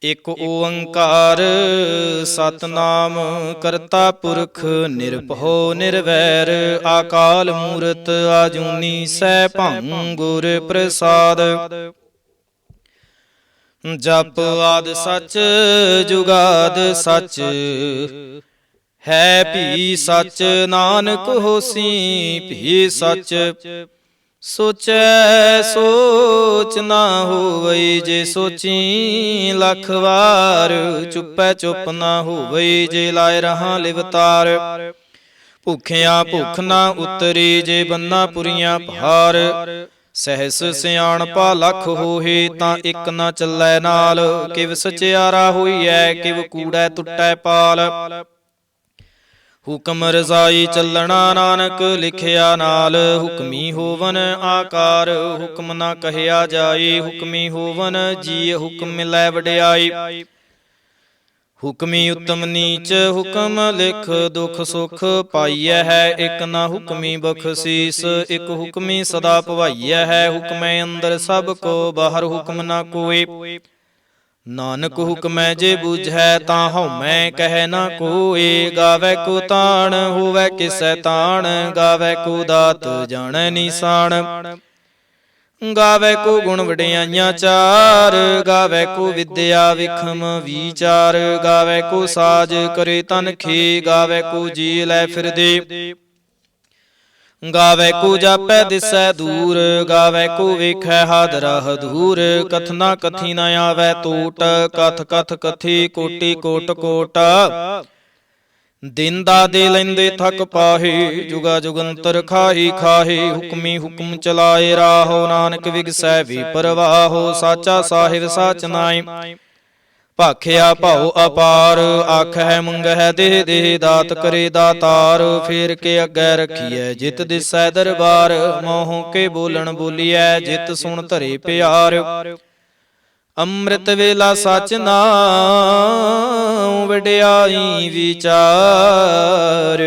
ਇਕ ਓੰਕਾਰ ਸਤਨਾਮ ਕਰਤਾ ਪੁਰਖ ਨਿਰਭਉ ਨਿਰਵੈਰ ਆਕਾਲ ਮੂਰਤ ਆਜੂਨੀ ਸੈਭੰ ਗੁਰ ਪ੍ਰਸਾਦ। ਜਪ ਆਦਿ ਸਚ ਜੁਗਾਦ ਸਚ ਹੈ ਭੀ ਸਚ ਨਾਨਕ ਹੋਸੀ ਭੀ ਸਚ। ਸੋਚੈ ਸੋਚ ਨਾ ਹੋਵਈ ਜੇ ਸੋਚੀ ਲੱਖ ਵਾਰ। ਚੁੱਪੈ ਚੁੱਪ ਨਾ ਹੋਵਈ ਜੇ ਲਾਇ ਰਹਾ ਲਿਵਤਾਰ। ਭੁੱਖਿਆਂ ਭੁੱਖ ਨਾ ਉਤਰੀ ਜੇ ਬੰਨਾ ਪੁਰੀਆਂ ਭਾਰ। ਸਹਿਸ ਸਿਆਣਪਾ ਲੱਖ ਹੋਏ ਤਾਂ ਇੱਕ ਨਾ ਚੱਲੈ ਨਾਲ। ਕਿਵ ਸਚਿਆਰਾ ਹੋਈਐ ਕਿਵ ਕੂੜੈ ਟੁੱਟੈ ਪਾਲ। ਹੁਕਮ ਰਜ਼ਾਈ ਚੱਲਣਾ ਨਾਨਕ ਲਿਖਿਆ ਨਾਲ। ਹੁਕਮੀ ਹੋਵਨ ਆਕਾਰ ਹੁਕਮ ਨਾ ਕਹਿਆ ਜਾਏ। ਹੁਕਮੀ ਹੋਵਨ ਜੀ ਹੁਕਮ ਮਿਲੈ ਵਡਿਆਈ। ਹੁਕਮੀ ਉਤਮ ਨੀਚ ਹੁਕਮ ਲਿਖ ਦੁਖ ਸੁਖ ਪਾਈਐ ਹੈ। ਇੱਕ ਨਾ ਹੁਕਮੀ ਬਖਸ਼ੀਸ ਇੱਕ ਹੁਕਮੀ ਸਦਾ ਭਵਾਈਐ ਹੈ। ਹੁਕਮੈ ਅੰਦਰ ਸਭ ਕੋ ਬਾਹਰ ਹੁਕਮ ਨਾ ਕੋਇ। ਨਾਨਕ ਹੁਕਮੈ ਜੇ ਬੁਝੈ ਤਾਂ ਹਉਮੈ ਕਹਿ ਨਾ ਕੋਇ। ਗਾਵੈ ਕੋ ਤਾਣ ਹੋਵੈ ਕਿਸੈ ਤਾਣ। ਗਾਵੈ ਕੋ ਦਾਤ ਜਾਣੈ ਨੀਸਾਨ। ਗਾਵੈ ਕੋ ਗੁਣ ਵਡਿਆਈਆਂ ਚਾਰ। ਗਾਵੈ ਕੋ ਵਿਦਿਆ ਵਿਖਮ ਵਿਚਾਰ। ਗਾਵੈ ਕੋ ਸਾਜ ਕਰੇ ਤਨਖੀ। ਗਾਵੈ ਕੋ ਜੀ ਲੈ ਫਿਰਦੇ। ਗਾਵੈ ਕੋ ਜਾਪੈ ਦਿਸੈ ਦੂਰ। ਗਾਵੈ ਕੋ ਵੇਖੈ ਹਾਦਰਾ ਹਦੂਰ। ਕਥਨਾ ਕਥੀ ਨ ਆਵੈ ਟੋਟ। ਕਥ ਕਥ ਕਥੀ ਕੋਟੀ ਕੋਟ ਕੋਟ। ਦਿਨ ਦਾ ਦੇ ਲੈਂਦੇ ਥਕ ਪਾਹੇ। ਜੁਗਾ ਜੁਗੰਤਰ ਖਾਹੀ ਖਾਹੇ। ਹੁਕਮੀ ਹੁਕਮ ਚਲਾਏ ਰਾਹੋ। ਨਾਨਕ ਵਿਗਸੈ ਵੀ ਪਰਵਾਹੋ। ਸਾਚਾ ਸਾਹਿਬ ਸਾਚ ਨਾਇ ਭਾਖਿਆ ਭਾਉ ਅਪਾਰ। ਆਖਹਿ ਮੰਗਹਿ ਦੇਹ ਦੇਹ ਦਾਤ ਕਰੇ ਦਾਤਾਰ। ਫੇਰ ਕੇ ਅੱਗੇ ਰਖੀਐ ਜਿਤ ਦਿਸੈ ਦਰਬਾਰ। ਮੋਹ ਕੇ ਬੋਲਣ ਬੋਲੀਐ ਜਿਤ ਸੁਣ ਧਰੇ ਪਿਆਰ। ਅੰਮ੍ਰਿਤ ਵੇਲਾ ਸਚ ਨਾਉ ਵਡਿਆਈ ਵਿਚਾਰ।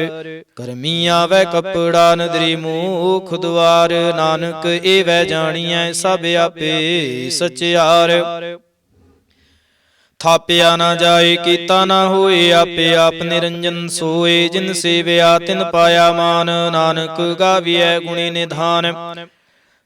ਕਰਮੀ ਆਵੈ ਕੱਪੜਾ ਨਦਰੀ ਮੂਖ ਦੁਆਰ। ਨਾਨਕ ਏਵੈ ਜਾਣੀਐ ਸਭ ਆਪੇ ਸਚਿਆਰ। ਥਾਪਿਆ ਨਾ ਜਾਏ ਕੀਤਾ ਨਾ ਹੋਏ ਆਪੇ ਆਪ ਨਿਰੰਜਨ ਸੋਏ। ਜਿਨ ਸੇਵਿਆ ਤਿਨ ਪਾਇਆ ਮਾਨ। ਨਾਨਕ ਗਾਵੀਐ ਗੁਣੀ ਨਿਧਾਨ।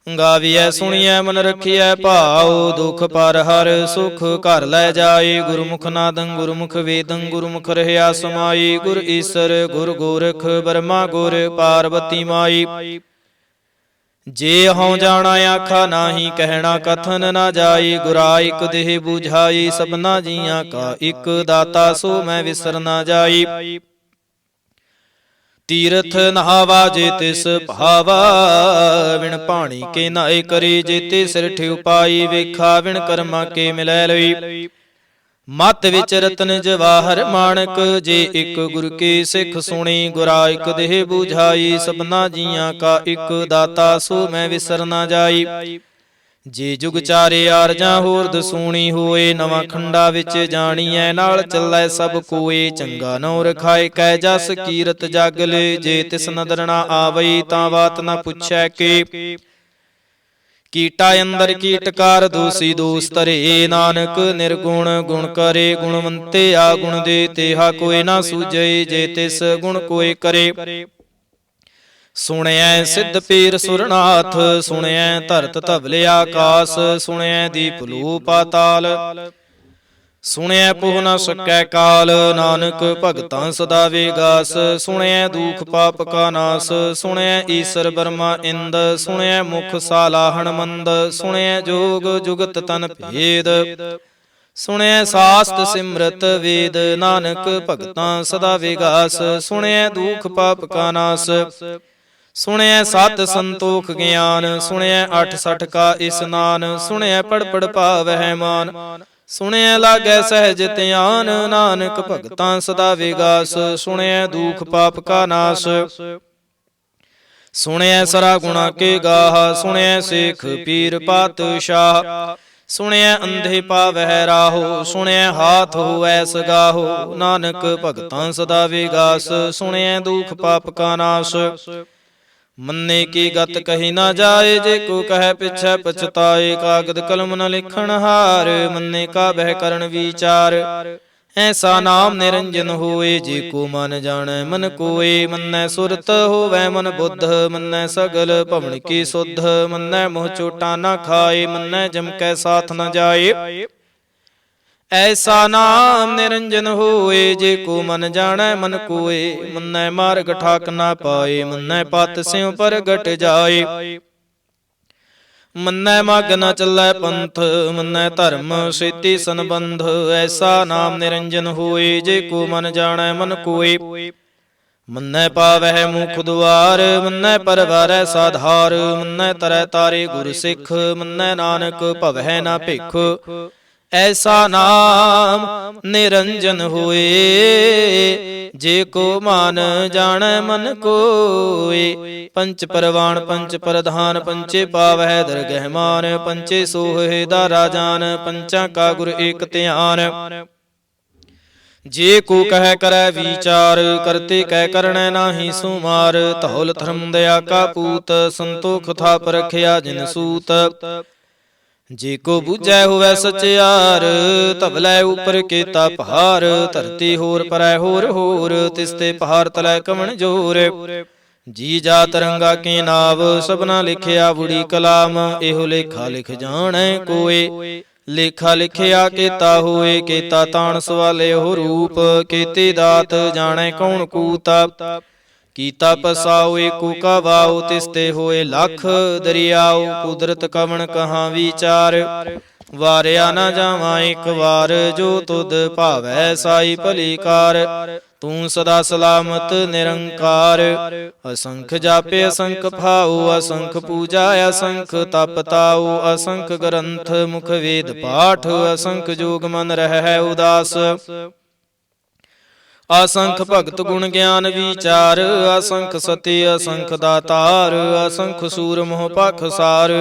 ਗਾਵੀਐ ਸੁਣੀਐ ਮਨ ਰਖੀਐ ਭਾਉ। ਦੁਖ ਪਰ ਹਰ ਸੁਖ ਘਰ ਲੈ ਜਾਏ। ਗੁਰਮੁਖ ਨਾਦੰ ਗੁਰਮੁਖ ਵੇਦੰ ਗੁਰਮੁਖ ਰਹਿਆ ਸਮਾਈ। ਗੁਰ ਈਸਰ ਗੁਰ ਗੋਰਖ ਬਰਮਾ ਗੁਰ ਪਾਰਬਤੀ ਮਾਈ। ਜੇ ਹਉ ਜਾਣਾ ਆਖਾ ਨਾਹੀ ਕਹਿਣਾ ਕਥਨ ਨਾ ਜਾਈ। ਗੁਰਾ ਇਕ ਦੇਹ ਬੁਝਾਈ ਸਭਨਾ ਜੀਆਂ ਕਾ ਇਕ ਦਾਤਾ। ਸੋ ਮੈਂ ਵਿਸਰ ਨਾ ਜਾਈ। ਤੀਰਥ ਨਹਾਵਾ ਜੇ ਤਿਸ ਭਾਵਾ। ਵਿਣ ਪਾਣੀ ਕੇ ਨਾਏ ਕਰੀ ਜੇਤੇ ਸਿਰ ਠਿਉ ਪਾਈ। ਵੇਖਾ ਵਿਣ ਕਰਮਾ ਕੇ ਮਿਲੈ ਲਈ। ਮਤ ਵਿੱਚ ਰਤਨ ਜਵਾਹਰ ਮਾਣਕ। ਜੇ ਇੱਕ ਗੁਰ ਕੀ ਸਿੱਖ ਸੁਣੀ। ਗੁਰਾ ਇਕ ਦੇਹ ਬੁਝਾਈ ਸਭਨਾ ਜੀਆਂ ਕਾ ਇਕ ਦਾਤਾ। ਸੋ ਮੈਂ ਵਿਸਰ ਨਾ ਜਾਈ। ਜੇ ਜੁਗ ਚਾਰੇ ਆਰਜਾਂ ਹੋਰ ਦਸੂਣੀ ਹੋਏ। ਨਵਾਂ ਖੰਡਾ ਵਿੱਚ ਜਾਣੀਐ ਨਾਲ ਚੱਲੈ ਸਭ ਕੋਏ। ਚੰਗਾ ਨਉ ਰਖਾਏ ਕੈ ਜਸ ਕੀਰਤ ਜਗ ਲੈ। ਜੇ ਤਿਸ ਨਦਰ ਨਾ ਆਵਈ ਤਾਂ ਬਾਤ ਨਾ ਪੁੱਛੈ ਕੇ। ਕੀਟਾ ਅੰਦਰ ਕੀਟਕਾਰ ਦੋਸੀ ਦੋਸ ਧਰੇ। ਨਾਨਕ ਨਿਰਗੁਣ ਗੁਣ ਕਰੇ ਗੁਣਵੰਤੇ। ਗੁਣ ਦੇ ਤੇਹਾ ਕੋਈ ਨਾ ਸੂਝੇ। ਜੇ ਤਿਸ ਗੁਣ ਕੋਈ ਕਰੇ। ਸੁਣਿਐ ਸਿੱਧ ਪੀਰ ਸੁਰਨਾਥ। ਸੁਣਿਐ ਧਰਤ ਧਵਲ ਆਕਾਸ। ਸੁਣਿਐ ਦੀਪ ਲੋ ਪਾਤਾਲ। ਸੁਣਿਐ ਪੋਹ ਨ ਸਕੈ ਕਾਲ। ਨਾਨਕ ਭਗਤਾਂ ਸਦਾ ਵੇਗਾਸ। ਸੁਣਿਐ ਦੂਖ ਪਾਪ ਕਾ ਨਾਸ। ਸੁਣਿਐ ਈਸਰ ਬਰਮਾ ਇੰਦ। ਸੁਣਿਐ ਮੁਖ ਸਾਲਾਹਣ ਮੰਦ। ਸੁਣਿਐ ਜੋਗ ਜੁਗਤ ਤਨ ਭੇਦ। ਸੁਣਿਐ ਸਾਸਤ ਸਿਮਰਤ ਵੇਦ। ਨਾਨਕ ਭਗਤਾਂ ਸਦਾ ਵੇਗਾਸ। ਸੁਣਿਐ ਦੂਖ ਪਾਪ ਕਾ ਨਾਸ। ਸੁਣਿਐ ਸਤ ਸੰਤੋਖ ਗਿਆਨ। ਸੁਣਿਐ 68 ਕਾ ਇਸਨਾਨ। ਸੁਣਿਐ ਪੜ ਪੜ ਭਾਵਹਿ ਮਾਨ। ਸੁਣਿਐ ਲਾਗੈ ਸਹਿਜ ਧਿਆਨ। ਨਾਨਕ ਭਗਤਾਂ ਸਦਾ ਵੇਗਾਸ। ਸੁਣਿਐ ਦੂਖ ਪਾਪ ਕਾ ਨਾਸ। ਸੁਣਿਐ ਸਰਾ ਗੁਣਾ ਕੇ ਗਾਹ। ਸੁਣਿਐ ਸੇਖ ਪੀਰ ਪਾਤਸ਼ਾਹ। ਸੁਣਿਐ ਅੰਧੇ ਪਾਵਹਿ ਰਾਹੋ। ਸੁਣਿਐ ਹਾਥ ਹੋਵੈ ਸਗਾਹੋ। ਨਾਨਕ ਭਗਤਾਂ ਸਦਾ ਵੇਗਾਸ। ਸੁਣਿਐ ਦੂਖ ਪਾਪ ਕਾ ਨਾਸ। ਮੰਨੇ ਕੀ ਗਤ ਕਹੀ ਨਾ ਜਾਏ, ਜੇ ਕੋ ਕਹੈ ਪਿਛੈ ਪਛਤਾਏ। ਕਾਗਦ ਕਲਮ ਨ ਲਿਖਣ ਹਾਰ, ਮੰਨੇ ਕਾ ਬਹਿ ਕਰਨ ਵਿਚਾਰ। ਐਸਾ ਨਾਮ ਨਿਰੰਜਨ ਹੋਏ, ਜੇ ਕੋ ਮਨ ਜਾਣੈ ਮਨ ਕੋਏ। ਮੰਨੈ ਸੁਰਤ ਹੋਵੈ ਮਨ ਬੁੱਧ, ਮੰਨੈ ਸਗਲ ਭਵਨ ਕੀ ਸੁਧ। ਮੰਨੈ ਮੋਹ ਚੋਟਾ ਨਾ ਖਾਏ, ਮੰਨੈ ਜਮ ਕੈ ਸਾਥ ਨ ਜਾਏ। ਐਸਾ ਨਾਮ ਨਿਰੰਜਨ ਹੋਏ, ਜੇ ਕੋ ਮਨ ਜਾਣੈ ਮਨ ਕੋਏ। ਮੰਨੈ ਮਾਰਗ ਠਾਕ ਨਾ ਪਾਏ, ਮੰਨੈ ਪਤ ਸਿਉ ਪ੍ਰਗਟ ਜਾਏ। ਮੰਨੈ ਮਗ ਨ ਚੱਲੈ ਪੰਥ, ਮੰਨੈ ਧਰਮ ਸੇਤੀ ਸੰਬੰਧ। ਐਸਾ ਨਾਮ ਨਿਰੰਜਨ ਹੋਏ, ਜੇ ਕੋ ਮਨ ਜਾਣੈ ਮਨ ਕੋਏ। ਮੰਨੈ ਪਾਵਹਿ ਮੁਖ ਦੁਆਰ, ਮੰਨੈ ਪਰਵਾਰੈ ਸਾਧਾਰ। ਮੰਨੈ ਤਰੈ ਤਾਰੇ ਗੁਰ ਸਿੱਖ, ਮੰਨੈ ਨਾਨਕ ਭਵਹਿ ਨਾ ਭਿਖ। ਐਸਾ ਨਾਮ ਨਿਰੰਜਨ ਹੋਏ, ਜੇ ਕੋ ਮਨ ਜਾਣੈ ਮਨ ਕੋਏ। ਪੰਚ ਪਰਵਾਣ ਪੰਚ ਪ੍ਰਧਾਨ, ਪੰਚੇ ਪਾਵਹਿ ਦਰਗਹਿ ਮਾਨ। ਪੰਚੇ ਸੋਹਿ ਦਾਰਾ ਜਾਨ, ਪੰਚਾਂ ਕਾ ਗੁਰ ਏਕ ਧਿਆਨ। ਜੇ ਕੋ ਕਹਿ ਕਰੈ ਵਿਚਾਰ, ਕਰਤੇ ਕਹਿ ਕਰਣੈ ਨਾਹੀ ਸੁਮਾਰ। ਧੌਲ ਧਰਮ ਦਇਆ ਕਾ ਪੂਤ, ਸੰਤੋਖ ਥਾਪ ਰਖਿਆ ਜਿਨ ਸੂਤ। ਜੇ ਕੋ ਬੂਝੈ ਹੋਵੈ ਸਚਿਆਰ, ਧਵਲੈ ਉਪਰ ਕੇਤਾ ਪਹਾਰ। ਧਰਤੀ ਹੋਰ ਪਰੈ ਹੋਰ ਹੋਰ, ਤਿਸ ਤੇ ਪਹਾੜ ਤਲੈ ਕਵਣ ਜੋਰ। ਜੀ ਜਾ ਤਰੰਗਾ ਕੇ ਨਾਵ, ਸਭਨਾ ਲਿਖਿਆ ਬੁੜੀ ਕਲਾਮ। ਇਹੋ ਲੇਖਾ ਲਿਖ ਜਾਣੈ ਕੋਏ, ਲੇਖਾ ਲਿਖਿਆ ਕੇਤਾ ਹੋਏ। ਕੇਤਾ ਤਾਣ ਸਵਾਲਿਓ ਰੂਪ, ਕੇਤੇ ਦਾਤ ਜਾਣੈ ਕੌਣ ਕੂਤਾ। ਕੀਤਾ ਪਸਾਉ ਏਕੋ ਕਾ ਵਾਉ, ਤਿਸ ਤੇ ਹੋਏ ਲੱਖ ਦਰਿਆਉ। ਕੁਦਰਤ ਕਵਣ ਕਹਾਂ ਵਿਚਾਰ, ਵਾਰਿਆ ਨਾ ਜਾਵਾਂ ਇੱਕ ਵਾਰ। ਜੋ ਤੁਧ ਭਾਵੈ ਸਾਈ ਭਲੀ ਕਾਰ, ਤੂੰ ਸਦਾ ਸਲਾਮਤ ਨਿਰੰਕਾਰ। ਅਸੰਖ ਜਾਪੇ ਅਸੰਖ ਭਾਉ, ਅਸੰਖ ਪੂਜਾ ਅਸੰਖ ਤਪ ਤਾਉ। ਅਸੰਖ ਗ੍ਰੰਥ ਮੁਖ ਵੇਦ ਪਾਠ, ਅਸੰਖ ਜੋਗ ਮਨ ਰਹਿ ਉਦਾਸ। ਅਸੰਖ ਭਗਤ ਗੁਣ ਗਿਆਨ ਵਿਚਾਰ, ਅਸੰਖ ਸਤੀ ਅਸੰਖ ਦਾਤਾਰ। ਅਸੰਖ ਸੂਰ ਮੋਹ ਪਾਖਸਾਰ,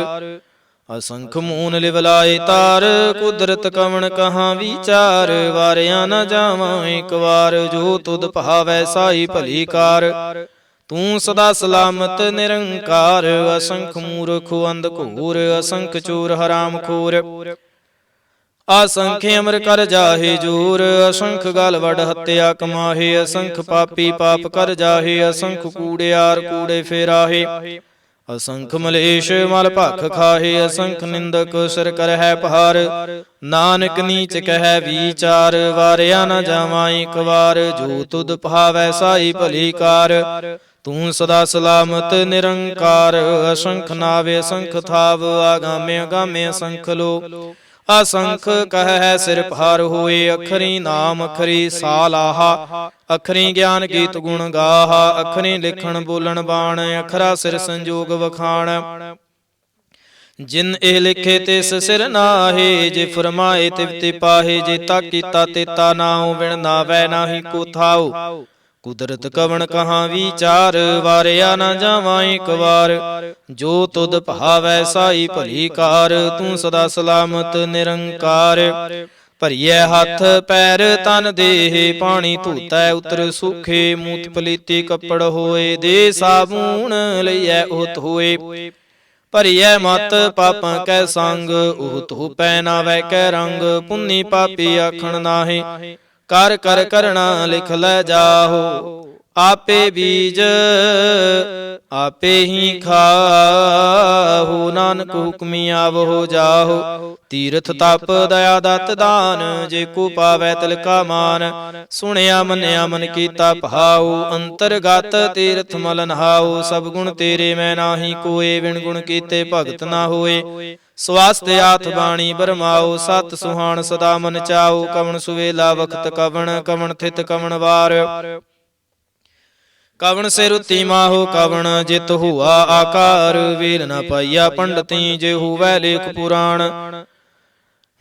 ਅਸੰਖ ਮੂਨ ਲਿਵਲਾਏ ਤਾਰ। ਕੁਦਰਤ ਕਵਣ ਕਹਾਂ ਵਿਚਾਰ, ਵਾਰਿਆ ਨਾ ਜਾਵਾਂ ਇੱਕ ਵਾਰ। ਜੋ ਤੁਧ ਭਾਵੈ ਸਾਈ ਭਲੀ ਕਾਰ, ਤੂੰ ਸਦਾ ਸਲਾਮਤ ਨਿਰੰਕਾਰ। ਅਸੰਖ ਮੂਰਖ ਅੰਧ ਘੋਰ, ਅਸੰਖ ਚੋਰ ਹਰਾਮ ਖੋਰ। ਅਸੰਖ ਅਮਰ ਕਰ ਜਾਹੇ ਜੋਰ, ਅਸੰਖ ਗਲ ਵਡ ਹੱਤਿਆ ਕਮਾਹੇ। ਅਸੰਖ ਪਾਪੀ ਪਾਪ ਕਰ ਜਾਹੇ, ਅਸੰਖ ਕੂੜਿਆਰ ਕੂੜੇ ਫੇਰਾਹੇ। ਅਸੰਖ ਮਲੇਸ਼ ਮਲ ਭਖ ਖਾਹੇ, ਅਸੰਖ ਨਿੰਦਕ ਸਿਰ ਕਰਹਿ ਪਹਾਰ। ਨਾਨਕ ਨੀਚ ਕਹਿ ਵਿਚਾਰ, ਵਾਰਿਆ ਨਾ ਜਾਵਾਂ ਇੱਕ ਵਾਰ। ਜੋ ਤੁਧ ਭਾਵੈ ਸਾਈ ਭਲੀ ਕਾਰ, ਤੂੰ ਸਦਾ ਸਲਾਮਤ ਨਿਰੰਕਾਰ। ਅਸੰਖ ਨਾਵੇ ਅਸੰਖ ਥਾਵ, ਆਗਾਮੇ ਅਗਾਮੇ ਅਸੰਖ ਲੋ। ਅਸੰਖ ਕਹਿ ਸਿਰ ਭਾਰ ਹੋਏ, ਅਖਰੀ ਨਾਮ ਅਖਰੀ ਸਾਲਾਹਾ। ਅਖਰੀ ਗਿਆਨ ਗੀਤ ਗੁਣ ਗਾਹਾ, ਅਖਰੀ ਲਿਖਣ ਬੋਲਣ ਬਾਣ। ਅਖਰਾ ਸਿਰ ਸੰਜੋਗ ਵਖਾਣ, ਜਿਨ ਇਹ ਲਿਖੇ ਤਿਸ ਸਿਰ ਨਾਹੇ। ਜੇ ਫਰਮਾਏ ਤਿਵ ਤੇ ਪਾਹੇ, ਜੇ ਤਾ ਕੀਤਾ ਤੇਤਾ ਨਾਉ। ਵਿਣ ਨਾਵੈ ਨਾਹੀ ਕੋ ਥਾਉ, ਕੁਦਰਤ ਕਵਣ ਕਹਾਂ ਵਿਚਾਰ। ਵਾਰਿਆ ਨਾ ਜਾਵਾਂ ਇੱਕ ਵਾਰ, ਜੋ ਤੁਧ ਭਾਵੈ ਸਾਈ ਭਲੀ ਕਾਰ। ਤੂੰ ਸਦਾ ਸਲਾਮਤ ਨਿਰੰਕਾਰ। ਭਰੀਐ ਹੱਥ ਪੈਰ ਤਨ ਦੇਹ, ਪਾਣੀ ਧੂਤੈ ਉਤਰ ਸੁਖੇ। ਮੂਤ ਪਲੀਤੀ ਕੱਪੜ ਹੋਏ, ਦੇ ਸਾਬੂਨ ਲਈਐ ਓਤ ਹੋਏ। ਭਰੀਐ ਮਤ ਪਾਪਾਂ ਕੈ ਸੰਗ, ਉਹ ਧੋਪੈ ਨਾਵੈ ਕੈ ਰੰਗ। ਪੁੰਨੀ ਪਾਪੀ ਆਖਣ ਨਾਹੀ, ਕਰ ਕਰ ਕਰਣਾ ਲਿਖ ਲੈ ਜਾਹੋ। ਆਪੇ ਬੀਜ ਆਪੇ ਹੀ ਖਾਹੋ, ਨਾਨਕ ਹੁਕਮੀ ਆਵੋ ਜਾਹੋ। ਤੀਰਥ ਤਪ ਦਇਆ ਦਤ ਦਾਨ, ਜੇ ਕੋ ਪਾਵੈ ਤਿਲ ਕਾ ਮਾਨ। ਸੁਣਿਆ ਮੰਨਿਆ ਮਨ ਕੀਤਾ ਭਾਉ, ਅੰਤਰਗਤ ਤੀਰਥ ਮਲ ਨਹਾਉ। ਸਭ ਗੁਣ ਤੇਰੇ ਮੈਂ ਨਾਹੀ ਕੋਏ, ਵਿਣ ਗੁਣ ਕੀਤੇ ਭਗਤ ਨਾ ਹੋਏ। ਸਵਾਸਤ ਆਥ ਬਾਣੀ ਬਰਮਾਓ, ਸਤ ਸੁਹਾਣ ਸਦਾ ਮਨ ਚਾਓ। ਕਵਣ ਸੁਵੇਲਾ ਵਖਤ ਕਵਣ, ਕਵਣ ਥਿਤ ਕਵਣ ਵਾਰ। ਕਵਣ ਸਿ ਰੁਤੀ ਮਾਹੋ, ਕਵਣ ਜਿਤ ਹੁਆ ਆਕਾਰ। ਵੇਲ ਨ ਪਾਈਆ ਪੰਡਤੀ, ਜੇ ਹੋਵੈ ਲੇਖ ਪੁਰਾਣ।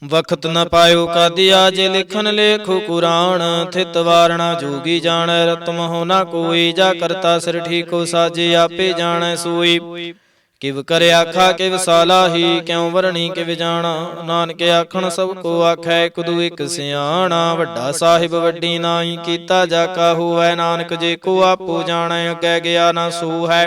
ਵਖਤ ਨ ਪਾਇਓ ਕਾਦੀਆ, ਜੇ ਲਿਖਨ ਲੇਖੋ ਕੁਰਾਨ। ਥਿਤ ਵਾਰਣਾ ਜੋਗੀ ਜਾਣੈ, ਰਤਮ ਹੋ ਨਾ ਕੋਈ। ਜਾ ਕਰਤਾ ਸਿਰ ਠੀਕੋ ਸਾਜੇ, ਆਪੇ ਜਾਣੈ ਸੋਈ। ਕਿਵ ਕਰ ਆਖਾ ਕਿਵ ਸਾਲਾਹੀ, ਕਿਉ ਵਰਣੀ ਕਿਵ ਜਾਣਾ। ਨਾਨਕ ਆਖਣ ਸਭ ਕੋ ਆਖੈ, ਇਕ ਦੂ ਇਕ ਸਿਆਣਾ। ਵੱਡਾ ਸਾਹਿਬ ਵੱਡੀ ਨਾਹੀ, ਕੀਤਾ ਜਾ ਕਾ ਹੋਵੈ। ਨਾਨਕ ਜੇ ਕੋ ਆਪੋ ਜਾਣੈ, ਅੱਗੇ ਗਿਆ ਨਾ ਸੋ ਹੈ।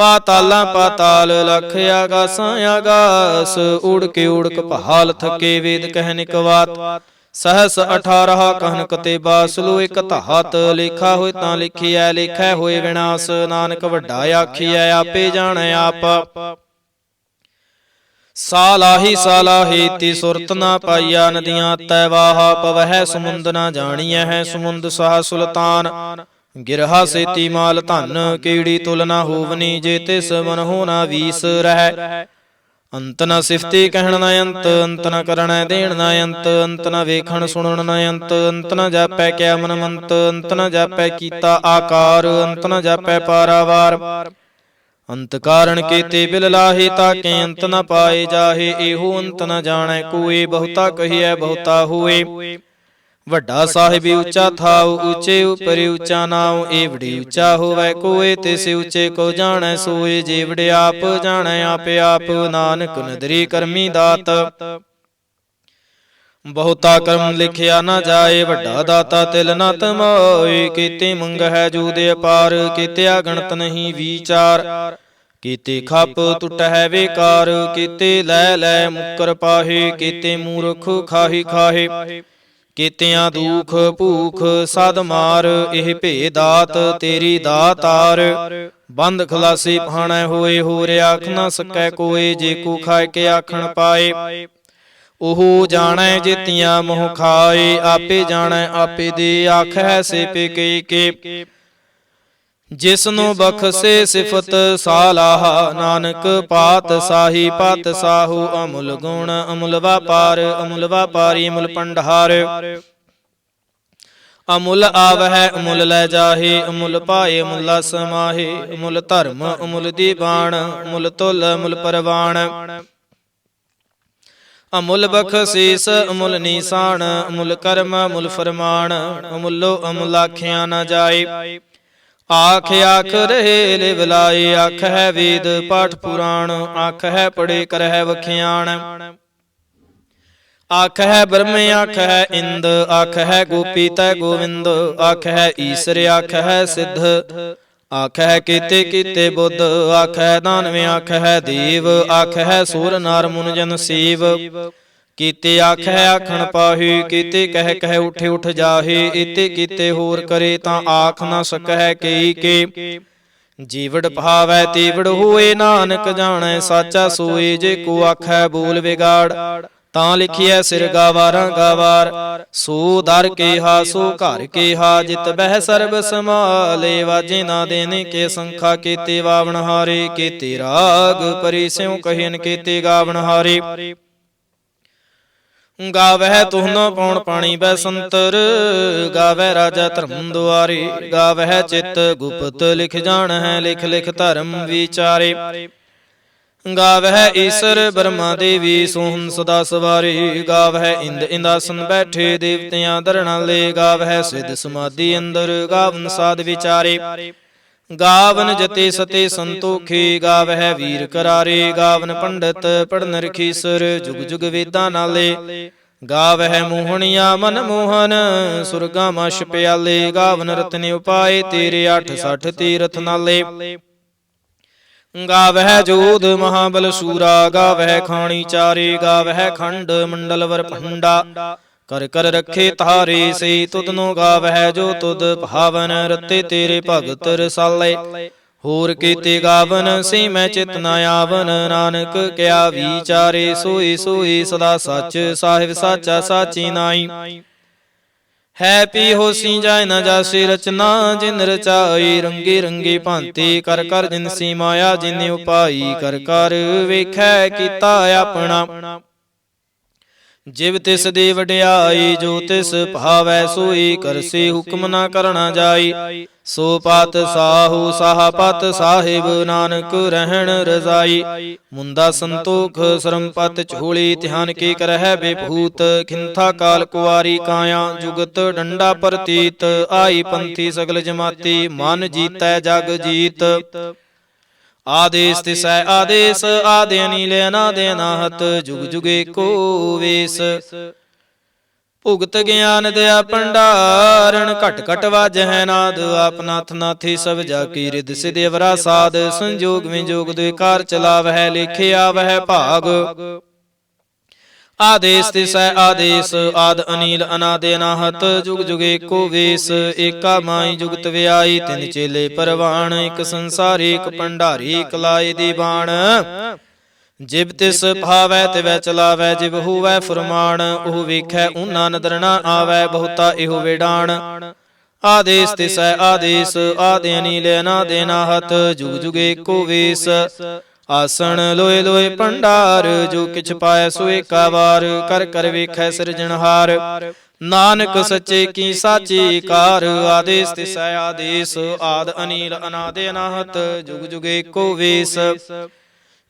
ਪਾਤਾਲਾਂ ਪਾਤਾਲ ਲਖ ਆਗਾਸਾਂ ਆਗਾਸ। ਉੜਕ ਉੜਕ ਭਾਲ ਥਕੇ ਵੇਦ ਕਹਿ ਨਿਕਵਾਤ। सहस 18 कहनक ते बासलु एक धात। लिखा होए तां लिखिया लिखै होए विनाश। नानक वड्डा आखिया आपे जानै आप। सालाही सालाही ती सुरत ना पाइया। नदियां तै वाहा पवह समुंद ना जानिया है। समुंद साह सुल्तान गिरहा सेती माल धन। कीड़ी तुलना होवनी जे तिस मन हो ना वीस रह। अंत न सिफती कहण न अंत। अंत न करण देण न अंत। अंत न वेखण सुणन न अंत। अंत न जापै क्या मन मंत। अंत न जापै कीता आकार। अंत न जापै पारावार। अंत कारण केते बिल लाहे ताके अंत न पाए जाहे। एहो अंत न जानै कोय। बहुता कहिए बहुता होए। ਵੱਡਾ ਸਾਹਿਬ ਉੱਚਾ ਥਾਉ। ਉੱਚੇ ਉਪਰਿ ਉੱਚਾ ਨਾਉ। ਏਵੜੀ ਉੱਚਾ ਹੋਵੈ ਕੋਏ ਤਿਸ ਉੱਚੇ ਕੋ ਜਾਣੈ ਸੋਏ। ਜੇਵੜੇ ਆਪ ਜਾਣੈ ਆਪੇ ਆਪ। ਨਾਨਕ ਨਦਰੀ ਕਰਮੀ ਦਾਤ। ਬਹੁਤਾ ਕਰਮ ਲਿਖਿਆ ਨਾ ਜਾਏ। ਵੱਡਾ ਦਾਤਾ ਤਿਲ ਨਾ ਤਮਾਏ। ਕੀਤੇ ਮੰਗਹਿ ਜੂਦੇ ਅਪਾਰ। ਕੀਤਿਆ ਗਣਤ ਨਹੀਂ ਵਿਚਾਰ। ਕੀਤੇ ਖੱਪ ਟੁੱਟਹਿ ਵੇਕਾਰ। ਕੀਤੇ ਲੈ ਲੈ ਮੁੱਕਰ ਪਾਹੇ। ਕੀਤੇ ਮੂਰਖ ਖਾਹੀ ਖਾਹੇ। ਕੀਤਿਆਂ ਦੁਖ ਭੂਖ ਸਦ ਮਾਰ। ਇਹ ਭੇ ਦਾਤ ਤੇਰੀ ਦਾਤਾਰ। ਬੰਦ ਖਲਾਸੀ ਭਾਣੈ ਹੋਏ। ਹੋਰ ਆਖ ਨਾ ਸਕੈ ਕੋਏ। ਜੇ ਕੋ ਖਾਇ ਕੇ ਆਖਣ ਪਾਏ। ਉਹ ਜਾਣੈ ਜੇਤੀਆਂ ਮੋਹ ਖਾਏ। ਆਪੇ ਜਾਣੈ ਆਪੇ ਦੇ ਆਖੈ ਸੇਪੇ ਕੇ ਕੇ। ਜਿਸਨੂੰ ਬਖਸ਼ੇ ਸਿਫਤ ਸਾਲਾਹ। ਨਾਨਕ ਪਾਤ ਸਾਹੀ ਪਤ ਸਾਹੂ। ਅਮੁਲ ਗੁਣ ਅਮੁਲ ਵਾਪਾਰ। ਅਮੁਲ ਵਾਪਾਰੀ ਅਮੁਲ ਭੰਡਾਰ। ਅਮੁਲ ਆਵਹਿ ਅਮੁਲ ਲੈ ਜਾਹੇ। ਅਮੁਲ ਪਾਏ ਅਮੁਲਾ ਸਮਾਹੇ। ਅਮੁਲ ਧਰਮ ਅਮੁਲ ਦੀਵਾਨ। ਅਮੁਲ ਤੁਲ ਅਮੁਲ ਪਰਵਾਨ। ਅਮੁਲ ਬਖਸ਼ੀਸ ਅਮੁਲ ਨੀਸਾਨ। ਅਮੁਲ ਕਰਮ ਅਮੁਲ ਫਰਮਾਨ। ਅਮੁਲੋ ਅਮੁਲ ਆਖਿਆ ਨਾ ਜਾਏ। ਆਖ ਆਖ ਰਹੇ ਲਿਵ ਲਾਏ। ਆਖ ਹੈ ਵੇਦ ਪਾਠ ਪੁਰਾਣ। ਆਖ ਹੈ ਪੜੇ ਕਰਹਿ ਵਖਿਆਣ। ਆਖ ਹੈ ਬ੍ਰਹਮ ਆਖ ਹੈ ਇੰਦ। ਆਖ ਹੈ ਗੋਪੀ ਤੈ ਗੋਵਿੰਦ। ਆਖ ਹੈ ਈਸਰ ਆਖ ਹੈ ਸਿੱਧ। ਆਖ ਹੈ ਕੀਤੇ ਕੀਤੇ ਬੁੱਧ। ਆਖ ਹੈ ਦਾਨਵੇਂ ਆਖ ਹੈ ਦੇਵ। ਆਖ ਹੈ ਸੂਰ ਨਾਰ ਮੁਨ ਜਨ ਸੀਵ। ਕੀਤੇ ਆਖੈ ਆਖਣ ਪਾਹੇ। ਕੀਤੇ ਕਹਿ ਕਹਿ ਉਠੇ ਉਠ ਜਾਹੇ। ਇਤੇ ਕੀਤੇ ਹੋਰ ਕਰੇ ਤਾਂ ਆਖ ਨਾ ਸਕੈ ਕਈ ਕੇ। ਜੀਵੜ ਭਾਵੈ ਤੀਵੜ ਹੋਏ। ਨਾਨਕ ਜਾਣੈ ਸਾਚਾ ਸੋਏ। ਜੇ ਕੋ ਆਖੈ ਬੋਲ ਵਿਗਾੜ। ਤਾਂ ਲਿਖਿਐ ਸਿਰ ਗਾਵਾਰਾਂ ਗਾਵਾਰ। ਸੋ ਦਰ ਕੇਹਾ ਸੋ ਘਰ ਕੇਹਾ। ਜਿਤ ਬਹਿ ਸਰਬ ਸਮਾਲੇ। ਵਾਜੇ ਨਾ ਦੇਨੇ ਕੇ ਸੰਖਾ। ਕੀਤੇ ਵਾਵਣ ਹਾਰੇ। ਕੀਤੇ ਰਾਗ ਪਰੀ ਸਿਉ ਕਹਿਨ। ਕੀਤੇ ਗਾਵਣ ਹਾਰੇ। ਗਾਵਹਿ ਤੁਹਨੋ ਪਉਣ ਪਾਣੀ ਬੈ ਸੰਤਰ। ਗਾਵਹਿ ਰਾਜਾ ਧਰਮ ਦੁਆਰੇ। ਗਾਵਹਿ ਚਿਤ ਗੁਪਤ ਲਿਖ ਜਾਣਹਿ। ਲਿਖ ਲਿਖ ਧਰਮ ਵਿਚਾਰੇ। ਗਾਵਹਿ ਈਸਰ ਬਰਮਾ ਦੇਵੀ ਸੋਹਣ ਸਦਾ ਸਵਾਰੇ। ਗਾਵਹਿ ਇੰਦ ਇੰਦਾਸਨ ਬੈਠੇ ਦੇਵਤਿਆਂ ਦਰਣਾਲੇ। ਗਾਵਹਿ ਸਿਧ ਸਮਾਧੀ ਅੰਦਰ। ਗਾਵਨ ਸਾਧ ਵਿਚਾਰੇ। ਗਾਵਨ ਜਤੇ ਸਤੇ ਸੰਤੋਖੇ। ਗਾਵਹਿ ਵੀਰ ਕਰਾਰੇ। ਗਾਵਨ ਪੰਡਤ ਪੜਨ ਰਖੀਸਰ। ਜੁਗ ਜੁਗ ਵੇਦਾਂ ਨਾਲੇ। ਗਾਵਹਿ ਮੋਹਣੀਆ ਮਨ ਮੋਹਨ। ਸੁਰਗਾ ਮਛ ਪਿਆਲੇ। ਗਾਵਨ ਰਤਨ ਉਪਾਏ ਤੇਰੇ। 68 ਤੀਰਥ ਨਾਲੇ। ਗਾਵਹਿ ਜੋਧ ਮਹਾਬਲ ਸੂਰਾ। ਗਾਵਹਿ ਖਾਣੀ ਚਾਰੇ। ਗਾਵਹਿ ਖੰਡ ਮੰਡਲ ਵਰ ਭੰਡਾ। ਕਰ ਕਰ ਰੱਖੇ ਤਾਰੇ। ਸਈ ਤੁਧਨੋ ਗਾਵਹਿ ਜੋ ਤੁਧ ਭਾਵਨ। ਰਤੇ ਤੇਰੇ ਭਗਤ ਰਸਾਲੇ। ਹੋਰ ਕੀਤੇ ਗਾਵਨ ਸੇ ਮੈਂ ਚਿਤ ਨਾ ਆਵਨ। ਨਾਨਕ ਕਿਆ ਵਿਚਾਰੇ। ਸੋਈ ਸੋਈ ਸਦਾ ਸੱਚ। ਸਾਹਿਬ ਸਾਚਾ ਸਾਚੀ ਨਾਈ। ਹੈ ਪੀ ਹੋਸੀ ਜਾਇ ਨ ਜਾਸੀ ਰਚਨਾ। ਜਿਨ ਰਚਾਈ ਰੰਗੇ ਰੰਗੇ ਭਾਂਤੀ। ਕਰ ਕਰ ਜਿਨਸੀ ਮਾਇਆ ਜਿਨ ਉਪਾਈ। ਕਰ ਕਰ ਵੇਖੈ ਕੀਤਾ ਆਪਣਾ। ਜਿਵ ਤਿਸ ਦੀ ਵਡਿਆਈ। ਜੋ ਤਿਸ ਭਾਵੈ ਸੋਈ ਕਰਸੀ। ਹੁਕਮ ਨਾ ਕਰਨਾ ਜਾਈ। ਸੋ ਪਤ ਸਾਹੂ ਸਾਹ ਪਤ ਸਾਹਿਬ। ਨਾਨਕ ਰਹਿਣ ਰਜ਼ਾਈ। ਮੁੰਦਾ ਸੰਤੋਖ ਸਰਮਪਤ ਝੋਲੀ। ਧਿਆਨ ਕੀ ਕਰਹਿ ਬੇਭੂਤ। ਖਿੰਥਾ ਕਾਲ ਕੁਆਰੀ ਕਾਇਆ। ਜੁਗਤ ਡੰਡਾ ਪ੍ਰਤੀਤ। ਆਈ ਪੰਥੀ ਸਗਲ ਜਮਾਤੀ। ਮਨ ਜੀਤੈ ਜਗ ਜੀਤ। ਆਦੇਸ ਤਿਸੈ ਆਦੇਸ। ਆਦਿ ਅਨੀਲ ਅਨਾਦਿ ਅਨਾਹਤ। ਜੁਗ ਜੁਗ ਏਕੋ ਵੇਸ। ਭੁਗਤ ਗਿਆਨ ਦਿਆ ਭੰਡਾਰਨ, ਘਟ ਘਟ ਵਾਜਹਿ ਨਾਦ। ਆਪ ਨਾਥ ਨਾਥੀ ਸਭ ਜਾ ਕੀ ਰਿਦ ਸਿਧ ਅਵਰਾ ਸਾਧ। ਸੰਜੋਗ ਵਿਜੋਗ ਦੁਇ ਕਾਰ ਚਲਾਵਹਿ, ਲੇਖੇ ਆਵਹਿ ਭਾਗ। ਆਦੇਸ ਤਿਸੈ ਆਦੇਸ, ਆਦ ਅਨੀਲ ਅਨਾਦਿ ਅਨਾਹਤ। ਜੁਗ ਜੁਗ ਏਕੋ ਵੇਸ, ਏਕਾ ਮਾਈ ਜੁਗਤ ਵਿਆਈ। ਤਿਨ ਚੇਲੇ ਪਰਵਾਣ, ਇਕ ਸੰਸਾਰੀ ਇਕ ਭੰਡਾਰੀ। ਇਕ ਲਾਏ ਦੀ ਬਾਣ, ਜਿਬ ਤਿਸ ਭਾਵੈ ਤਿਵੈ ਚਲਾਵੈ। ਜਿਬ ਹੋਵੈ ਫੁਰਮਾਨ, ਉਹ ਵੇਖੈ ਊਨਾ ਨਦਰ ਨਾ ਆਵੈ। ਬਹੁਤਾ ਇਹੋ ਵੇਡਾਣ, ਆਦੇਸ ਤਿਸੈ ਆਦੇਸ, ਆਦਿ ਅਨੀਲ ਅਨਾਦਿ ਅਨਾਹਤ। ਜੁਗ ਜੁਗ ਏਕੋ ਵੇਸ, ਆਸਣ ਲੋਏ ਲੋਏ ਭੰਡਾਰ। ਜੋ ਕਿਛ ਪਾਇ ਸੋ ਏਕਾ ਵਾਰ, ਕਰ ਕਰ ਵੇਖੈ ਸਿਰਜਣਹਾਰ। ਨਾਨਕ ਸੱਚੇ ਕੀ ਸਾਚੀ ਕਾਰ, ਆਦੇਸ ਤਿਸੈ ਆਦੇਸ, ਆਦ ਅਨੀਲ ਅਨਾਦਿ ਅਨਾਹਤ। ਜੁਗ ਜੁਗ ਏਕੋ ਵੇਸ,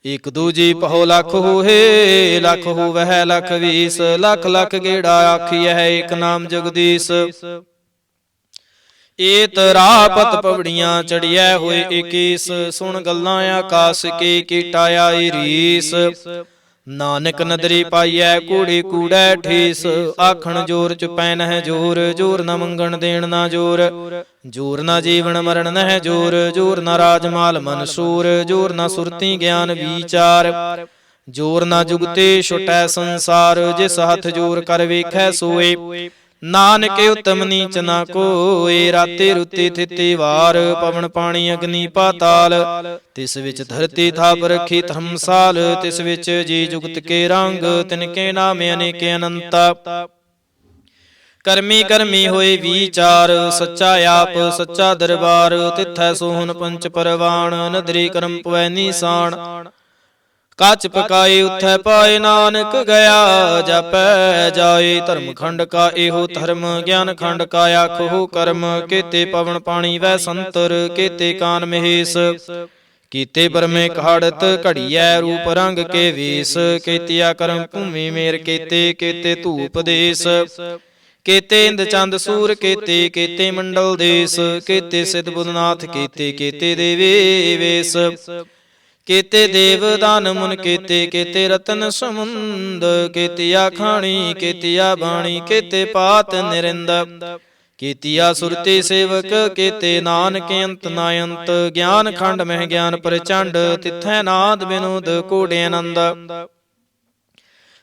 ਇਕ ਦੂਜੀ ਪਹੁ ਲਖ ਹੋਏ। ਲਖ ਹੋਵਹਿ ਲਖ ਵੀਸ, ਲਖ ਲਖ ਗੇੜਾ ਆਖੀਐ। ਏਕ ਨਾਮ ਜਗਦੀਸ਼, ਏਤ ਰਾਪਤ ਪਵੜੀਆਂ ਚੜੀਐ ਹੋਏ ਏਕੀਸ। ਸੁਣ ਗੱਲਾਂ ਆਕਾਸ ਕੀ, ਕੀਟਾ ਆਈ ਰੀਸ। ਨਾਨਕ ਨਦਰੀ ਪਾਈਐ ਕੂੜੀ ਕੂੜੈ ਠੀਸ। ਆਖਣ ਜੋਰ ਚ ਪੈ ਨਹਿ ਜੋਰ, ਜੋਰ ਨ ਮੰਗਣ ਦੇਣ ਨਾ ਜੋਰ। ਜੋਰ ਨਾ ਜੀਵਨ ਮਰਨ ਨਹਿ ਜੋਰ, ਜੋਰ ਨਾ ਰਾਜ ਮਾਲ ਮਨਸੂਰ। ਜੋਰ ਨਾ ਸੁਰਤੀ ਗਿਆਨ ਵੀਚਾਰ, ਜੋਰ ਨਾ ਜੁਗਤੇ ਛੁਟੈ ਸੰਸਾਰ। ਜਿਸ ਹੱਥ ਜੋਰ ਕਰ ਵੇਖੈ ਸੋਏ, ਨਾਨਕ ਉਤਮ ਨੀਚ ਨਾ ਕੋਇ। ਰਾਤੇ ਰੁੱਤੀ ਥਿਤੀ ਵਾਰ, ਪਵਨ ਪਾਣੀ ਅਗਨੀ ਪਾਤਾਲ। ਤਿਸ ਵਿੱਚ ਧਰਤੀ ਥਾਪ ਰਖੀ ਧਰਮਸਾਲ। ਤਿਸ ਵਿੱਚ ਜੀ ਜੁਗਤ ਕੇ ਰੰਗ, ਤਿਨਕੇ ਨਾਮ ਅਨੇਕ ਅਨੰਤਾ। ਕਰਮੀ ਕਰਮੀ ਹੋਏ ਵੀਚਾਰ, ਸੱਚਾ ਆਪ ਸੱਚਾ ਦਰਬਾਰ। ਤਿਥੈ ਸੋਹਨ ਪੰਚ ਪਰਵਾਣ, ਨਦਰੀ ਕਰਮ ਪਵੈ ਨੀਸਾਨ। ਕੱਚ ਪਕਾਏ ਉਥੈ ਪਾਏ, ਨਾਨਕ ਗਿਆ ਜਾਪੈ ਜਾਏ। ਧਰਮ ਖੰਡ ਕਾ ਇਹੋ ਧਰਮ, ਗਿਆਨ ਖੰਡ ਕਾ ਆਖੋ ਕਰਮ। ਕੇਤੇ ਪਵਨ ਪਾਣੀ ਵੈ ਸੰਤਰ, ਕੇਤੇ ਕਾਨ ਮਹੇਸ਼। ਕੀਤੇ ਬਰਮੇ ਕਹਾੜਤ ਘੜੀਐ, ਰੂਪ ਰੰਗ ਕੇ ਵੇਸ। ਕੇਤੀਆ ਕਰਮ ਭੂਮੀ ਮੇਰ ਕੀਤੇ, ਕੇਤੇ ਧੂਪ ਦੇਸ। ਕੇਤੇ ਇੰਦ ਚੰਦ ਸੂਰ ਕੇਤੇ, ਕੇਤੇ ਮੰਡਲ ਦੇਸ। ਕੇਤੇ ਸਿਧ ਬੁੱਧਨਾਥ ਕੇਤੇ, ਕੇਤੇ ਦੇਵੇ ਵੇਸ। ਕੇਤੇ ਦੇਵ ਦਾਨ ਮੁਨ ਕੇਤੇ, ਕੇਤੇ ਰਤਨ ਸਮੁੰਦ। ਕੇਤੀਆ ਖਾਣੀ ਕੇਤੀਆ ਬਾਣੀ, ਕੇਤੇ ਪਾਤ ਨਿਰਿੰਦ। ਕੇਤੀਆ ਸੁਰਤੀ ਸੇਵਕ ਕੇਤੇ, ਨਾਨਕ ਅੰਤ ਨਾ ਅੰਤ। ਗਿਆਨ ਖੰਡ ਮਹਿ ਗਿਆਨ ਪ੍ਰਚੰਡ, ਤਿਥੈ ਨਾਦ ਬਿਨੋਦ ਕੋੜੇ ਆਨੰਦ।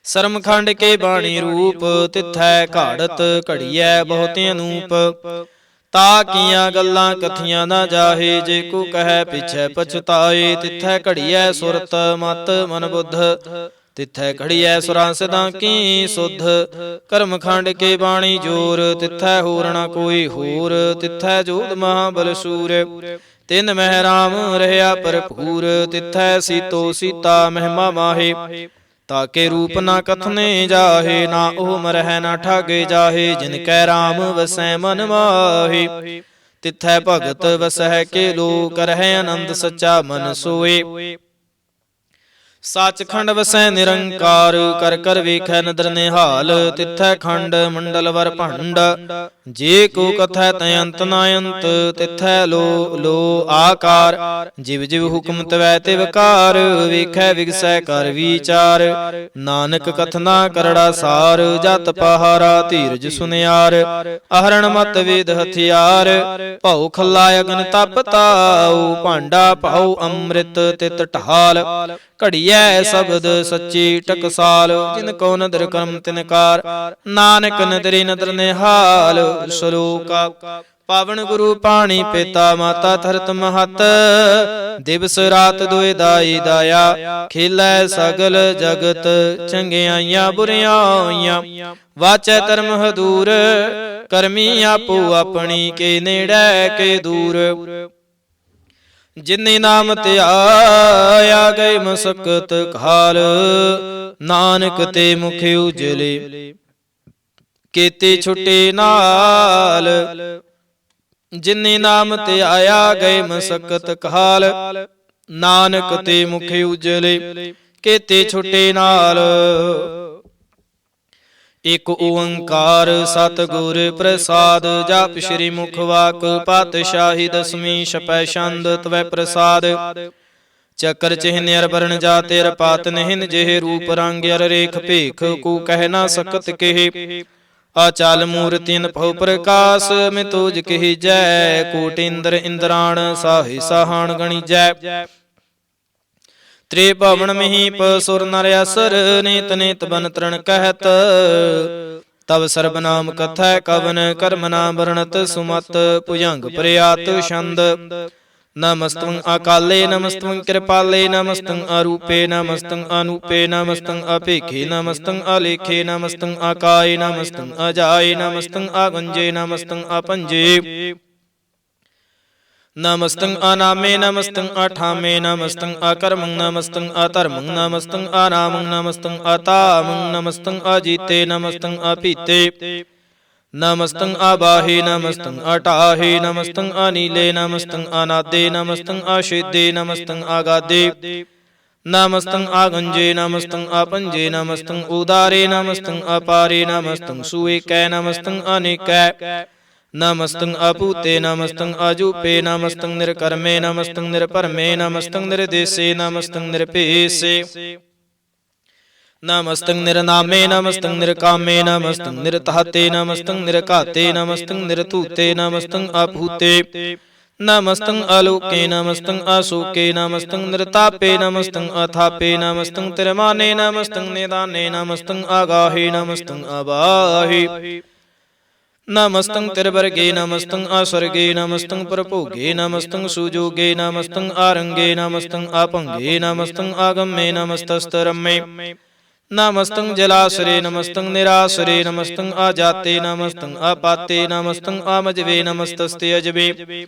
ਸਰਮ ਖੰਡ ਕੇ ਬਾਣੀ ਰੂਪ, ਤਿਥੈ ਘਾੜਤ ਘੜੀਐ ਬਹੁਤ ਅਨੂਪ। ਤਾ ਕੀਆਂ ਗੱਲਾਂ ਕਥੀਆਂ ਨਾ ਜਾਹੇ, ਜੇ ਕੋ ਕਹੈ ਪਿਛੈ ਪਛਤਾਏ। ਤਿਥੈ ਘੜੀਐ ਸੁਰਤ ਮਤ ਮਨ ਬੁੱਧ, ਤਿਥੈ ਘੜੀਐ ਸੁਰਾਂ ਸਿਧਾਂ ਕੀ ਸੁਧ। ਕਰਮ ਖੰਡ ਕੇ ਬਾਣੀ ਜੋਰ, ਤਿਥੈ ਹੋਰ ਨਾ ਕੋਈ ਹੋਰ। ਤਿਥੈ ਜੋਧ ਮਹਾਬਲ ਸੂਰ, ਤਿਨ ਮਹਿ ਰਾਮ ਰਹਿਆ ਭਰਪੂਰ। ਤਿਥੈ ਸੀਤੋ ਸੀਤਾ ਮਹਿਮਾ ਮਾਹੇ, ਤਾਕੇ ਰੂਪ ਨਾ ਕਥਨੇ ਜਾਹੇ। ਨਾ ਉਹ ਮਰਹਿ ਨਾ ਠਾਗੇ ਜਾਹੇ, ਜਿਨ ਕੈ ਰਾਮ ਵਸੈ ਮਨ ਮਾਹੇ। ਤਿਥੈ ਭਗਤ ਵਸਹਿ ਕੇ ਲੋ, ਕਰਹਿ ਆਨੰਦ ਸੱਚਾ ਮਨ ਸੋਏ। ਸੱਚਖੰਡ ਵਸੈ ਨਿਰੰਕਾਰ, ਕਰ ਕਰ ਵੇਖੈ ਨਦਰ ਨਿਹਾਲ। ਤਿਥੈ ਖੰਡ ਮੰਡਲ ਵਰ ਭੰਡ, ਜੇ ਕੋ ਕਥੈ ਤੈ ਅੰਤ ਨਾ ਅੰਤ। ਤਿਥੈ ਲੋ ਲੋ ਆਕਾਰ, ਜਿਵ ਜਿਵ ਹੁਕਮ ਤਵੈ ਤਿਵ ਕਾਰ। ਵੇਖੈ ਵਿਗਸੈ ਕਰ ਵੀਚਾਰ, ਨਾਨਕ ਕਥਨਾ ਕਰੜਾ ਸਾਰ। ਜਤ ਪਹਾਰਾ ਧੀਰਜ ਸੁਨਿਆਰ, ਅਹਰਣ ਮਤ ਵੇਦ ਹਥਿਆਰ। ਭਉ ਖੱਲਾ ਅਗਨ ਤਪ ਤਾਉ, ਭਾਂਡਾ ਭਉ ਅੰਮ੍ਰਿਤ ਤਿਤ ਢਾਲ। ਘੜੀਐ ਸ਼ਬਦ ਸੱਚੀ ਟਕਸਾਲ, ਜਿਨ ਕੋ ਨਦਰ ਕਰਮ ਤਿਨਕਾਰ। ਨਾਨਕ ਨਦਰੀ ਨਦਰ ਨਿਹਾਲ। ਸ਼ਲੋਕ ਪਾਵਨ ਗੁਰੂ ਪਾਣੀ ਪਿਤਾ ਮਾਤਾ ਧਰਤ ਮਹਤ। ਦਿਵਸ ਰਾਤ ਦੁਇ ਦਾਈ ਦਾਇਆ, ਖੇਲੈ ਸਗਲ ਜਗਤ। ਚੰਗਿਆਈਆਂ ਬੁਰਿਆਈਆਂ, ਵਾਚੈ ਧਰਮ ਹਦੂਰ। ਕਰਮੀ ਆਪੋ ਆਪਣੀ, ਕੇ ਨੇੜੈ ਕੇ ਦੂਰ। ਜਿਨੇ ਨਾਮ ਧਿਆਇਆ, ਗਏ ਮਸਕਤ ਕਾਲ। ਨਾਨਕ ਤੇ ਮੁਖ ਉਜਲੇ, ਕੇਤੇ ਛੁਟੇ ਨਾਲ। ਜਿਨੇ ਨਾਮ ਧਿਆਇਆ, ਗਏ ਮਸਕਤ ਕਾਲ। ਨਾਨਕ ਤੇ ਮੁਖ ਉਜਲੇ, ਕੇਤੇ ਛੁਟੇ ਨਾਲ। ਇਕ ਓੰਕਾਰ ਸਤਿਗੁਰ ਪ੍ਰਸਾਦ, ਜਪ ਸ੍ਰੀ ਮੁਖ ਵਾਕ ਪਾਤਸ਼ਾਹੀ। ਦਸਵੀਂ ਛਪੈ ਛੰਦ ਤਵੈ ਪ੍ਰਸਾਦ। ਚੱਕਰ ਚਿਹਨ ਅਰ ਬਰਨ ਜਾਤਿ ਅਰ ਪਾਤ ਨਿਹਿਨ। ਜਿਹੇ ਰੂਪ ਰੰਗ ਅਰ ਰੇਖ ਭੇਖ, ਕੋ ਕਹਿ ਨਾ ਸਕਤ ਕਹੇ। ਆਚਲ ਮੂਰਤਿਨ ਭਉ ਪ੍ਰਕਾਸ ਮੈਂ ਤੋਜ ਕਹੀਜੈ ਕੋਟ ਇੰਦਰ ਇੰਦਰਾਣ ਸਾਹੇ ਸਾਹਾਣ ਗਣੀਜੈ ਤ੍ਰੇ ਭਵਨ ਮਹੀਪ ਸੁਰ ਨਰ ਅਸਰ ਨੇਤ ਨੇਤ ਬਨ ਤ੍ਰਣ ਕਹਿਤ ਤਬ ਸਰਬ ਨਾਮ ਕਥੈ ਕਵਨ ਕਰਮ ਨਾਮ ਵਰਣਤ ਸੁਮਤ ਭੁਜੰਗ ਪ੍ਰਿਆਤ ਛੰਦ ਨਮਸਤੰ ਅਕਾਲੇ ਨਮਸਤੰ ਕਿਰਪਾਲੇ ਨਮਸਤੰ ਅਰੂਪੇ ਨਮਸਤੰ ਅਨੂਪੇ ਨਮਸਤੰ ਅਭੇਖੇ ਨਮਸਤੰ ਅਲੇਖੇ ਨਮਸਤੰ ਆਕਾਏ ਨਮਸਤੰ ਅਜਾਏ ਨਮਸਤੰ ਆਗੰਜੇ ਨਮਸਤੰ ਆਪੰਜੇ ਨਮਸਤੰ ਅਨਾਮੇ ਨਮਸਤੰ ਅਠਾਮੇ ਨਮਸਤੰ ਅਕਰਮੰ ਨਮਸਤੰ ਅਧਰਮੰ ਨਮਸਤੰ ਅਨਾਮੰ ਨਮਸਤੰ ਅਤਾਮੰ ਨਮਸਤੰ ਅਜੀਤੇ ਨਮਸਤੰ ਅਪੀਤੇ ਨਮਸਤੰ ਆਬਾਹੇ ਨਮਸਤੰ ਅਟਾਹੇ ਨਮਸਤੰ ਅਨੀਲੇ ਨਮਸਤੰ ਅਨਾਦੇ ਨਮਸਤੰ ਅਸ਼ੇਦੇ ਨਮਸਤੰ ਆਗਾਦੇ ਨਮਸਤੰ ਆਗੰਜੇ ਨਮਸਤੰ ਆਪੰਜੇ ਨਮਸਤੰ ਉਦਾਰੇ ਨਮਸਤੰ ਅਪਾਰੇ ਨਮਸਤੰ ਸੁਏਕੈ ਨਮਸਤੰ ਅਨੇਕੈ ਨਮਸਤੰ ਅਭੂਤੇ ਨਮਸਤੰ ਅਜੂਪੇ ਨਮਸਤੰ ਨਿਰਕਰਮੇ ਨਮਸਤੰ ਨਿਰਭਰਮੇ ਨਮਸਤੰ ਨਿਰਦੇਸੇ ਨਮਸਤੰ ਨਿਰਭੇਸੇ ਨਮਸਤੰ ਨਿਰਨਾਮੇ ਨਮਸਤੰ ਨਿਰਕਾਮੇ ਨਮਸਤੰ ਨਿਰਤਾਤੇ ਨਮਸਤੰ ਨਿਰਘਾਤੇ ਨਮਸਤੰ ਨਿਰਧੂਤੇ ਨਮਸਤੰ ਅਭੂਤੇ ਨਮਸਤੰ ਆਲੋਕੇ ਨਮਸਤੰ ਆਸੋਕੇ ਨਮਸਤੰ ਨਿਰਤਾਪੇ ਨਮਸਤੰ ਅਥਾਪੇ ਨਮਸਤੰ ਤਿਰਮਾਨੇ ਨਮਸਤੰ ਨਿਦਾਨੇ ਨਮਸਤੰ ਆਗਾਹੇ ਨਮਸਤੰ ਆਬਾਹੇ ਨਮਸਤੰ ਤਿਰਵਰਗੇ ਨਮਸਤੰ ਆਸਰਗੇ ਨਮਸਤੰ ਪ੍ਰਭੋਗੇ ਨਮਸਤੰ ਸੁਜੋਗੇ ਨਮਸਤੰ ਆਰੰਗੇ ਨਮਸਤੰ ਆਪੰਗੇ ਨਮਸਤੰ ਆਗਮੇ ਨਮਸਤਸਤਰਮੇ ਨਮਸਤੰ ਜਲਾਸਰੇ ਨਮਸਤੰ ਨਿਰਾਸਰੇ ਨਮਸਤੰ ਆਜਾਤੇ ਨਮਸਤੰ ਆਪਾਤੇ ਨਮਸਤੰ ਆਮਜਵੇ ਨਮਸਤਸਤੇ ਅਜਵੇ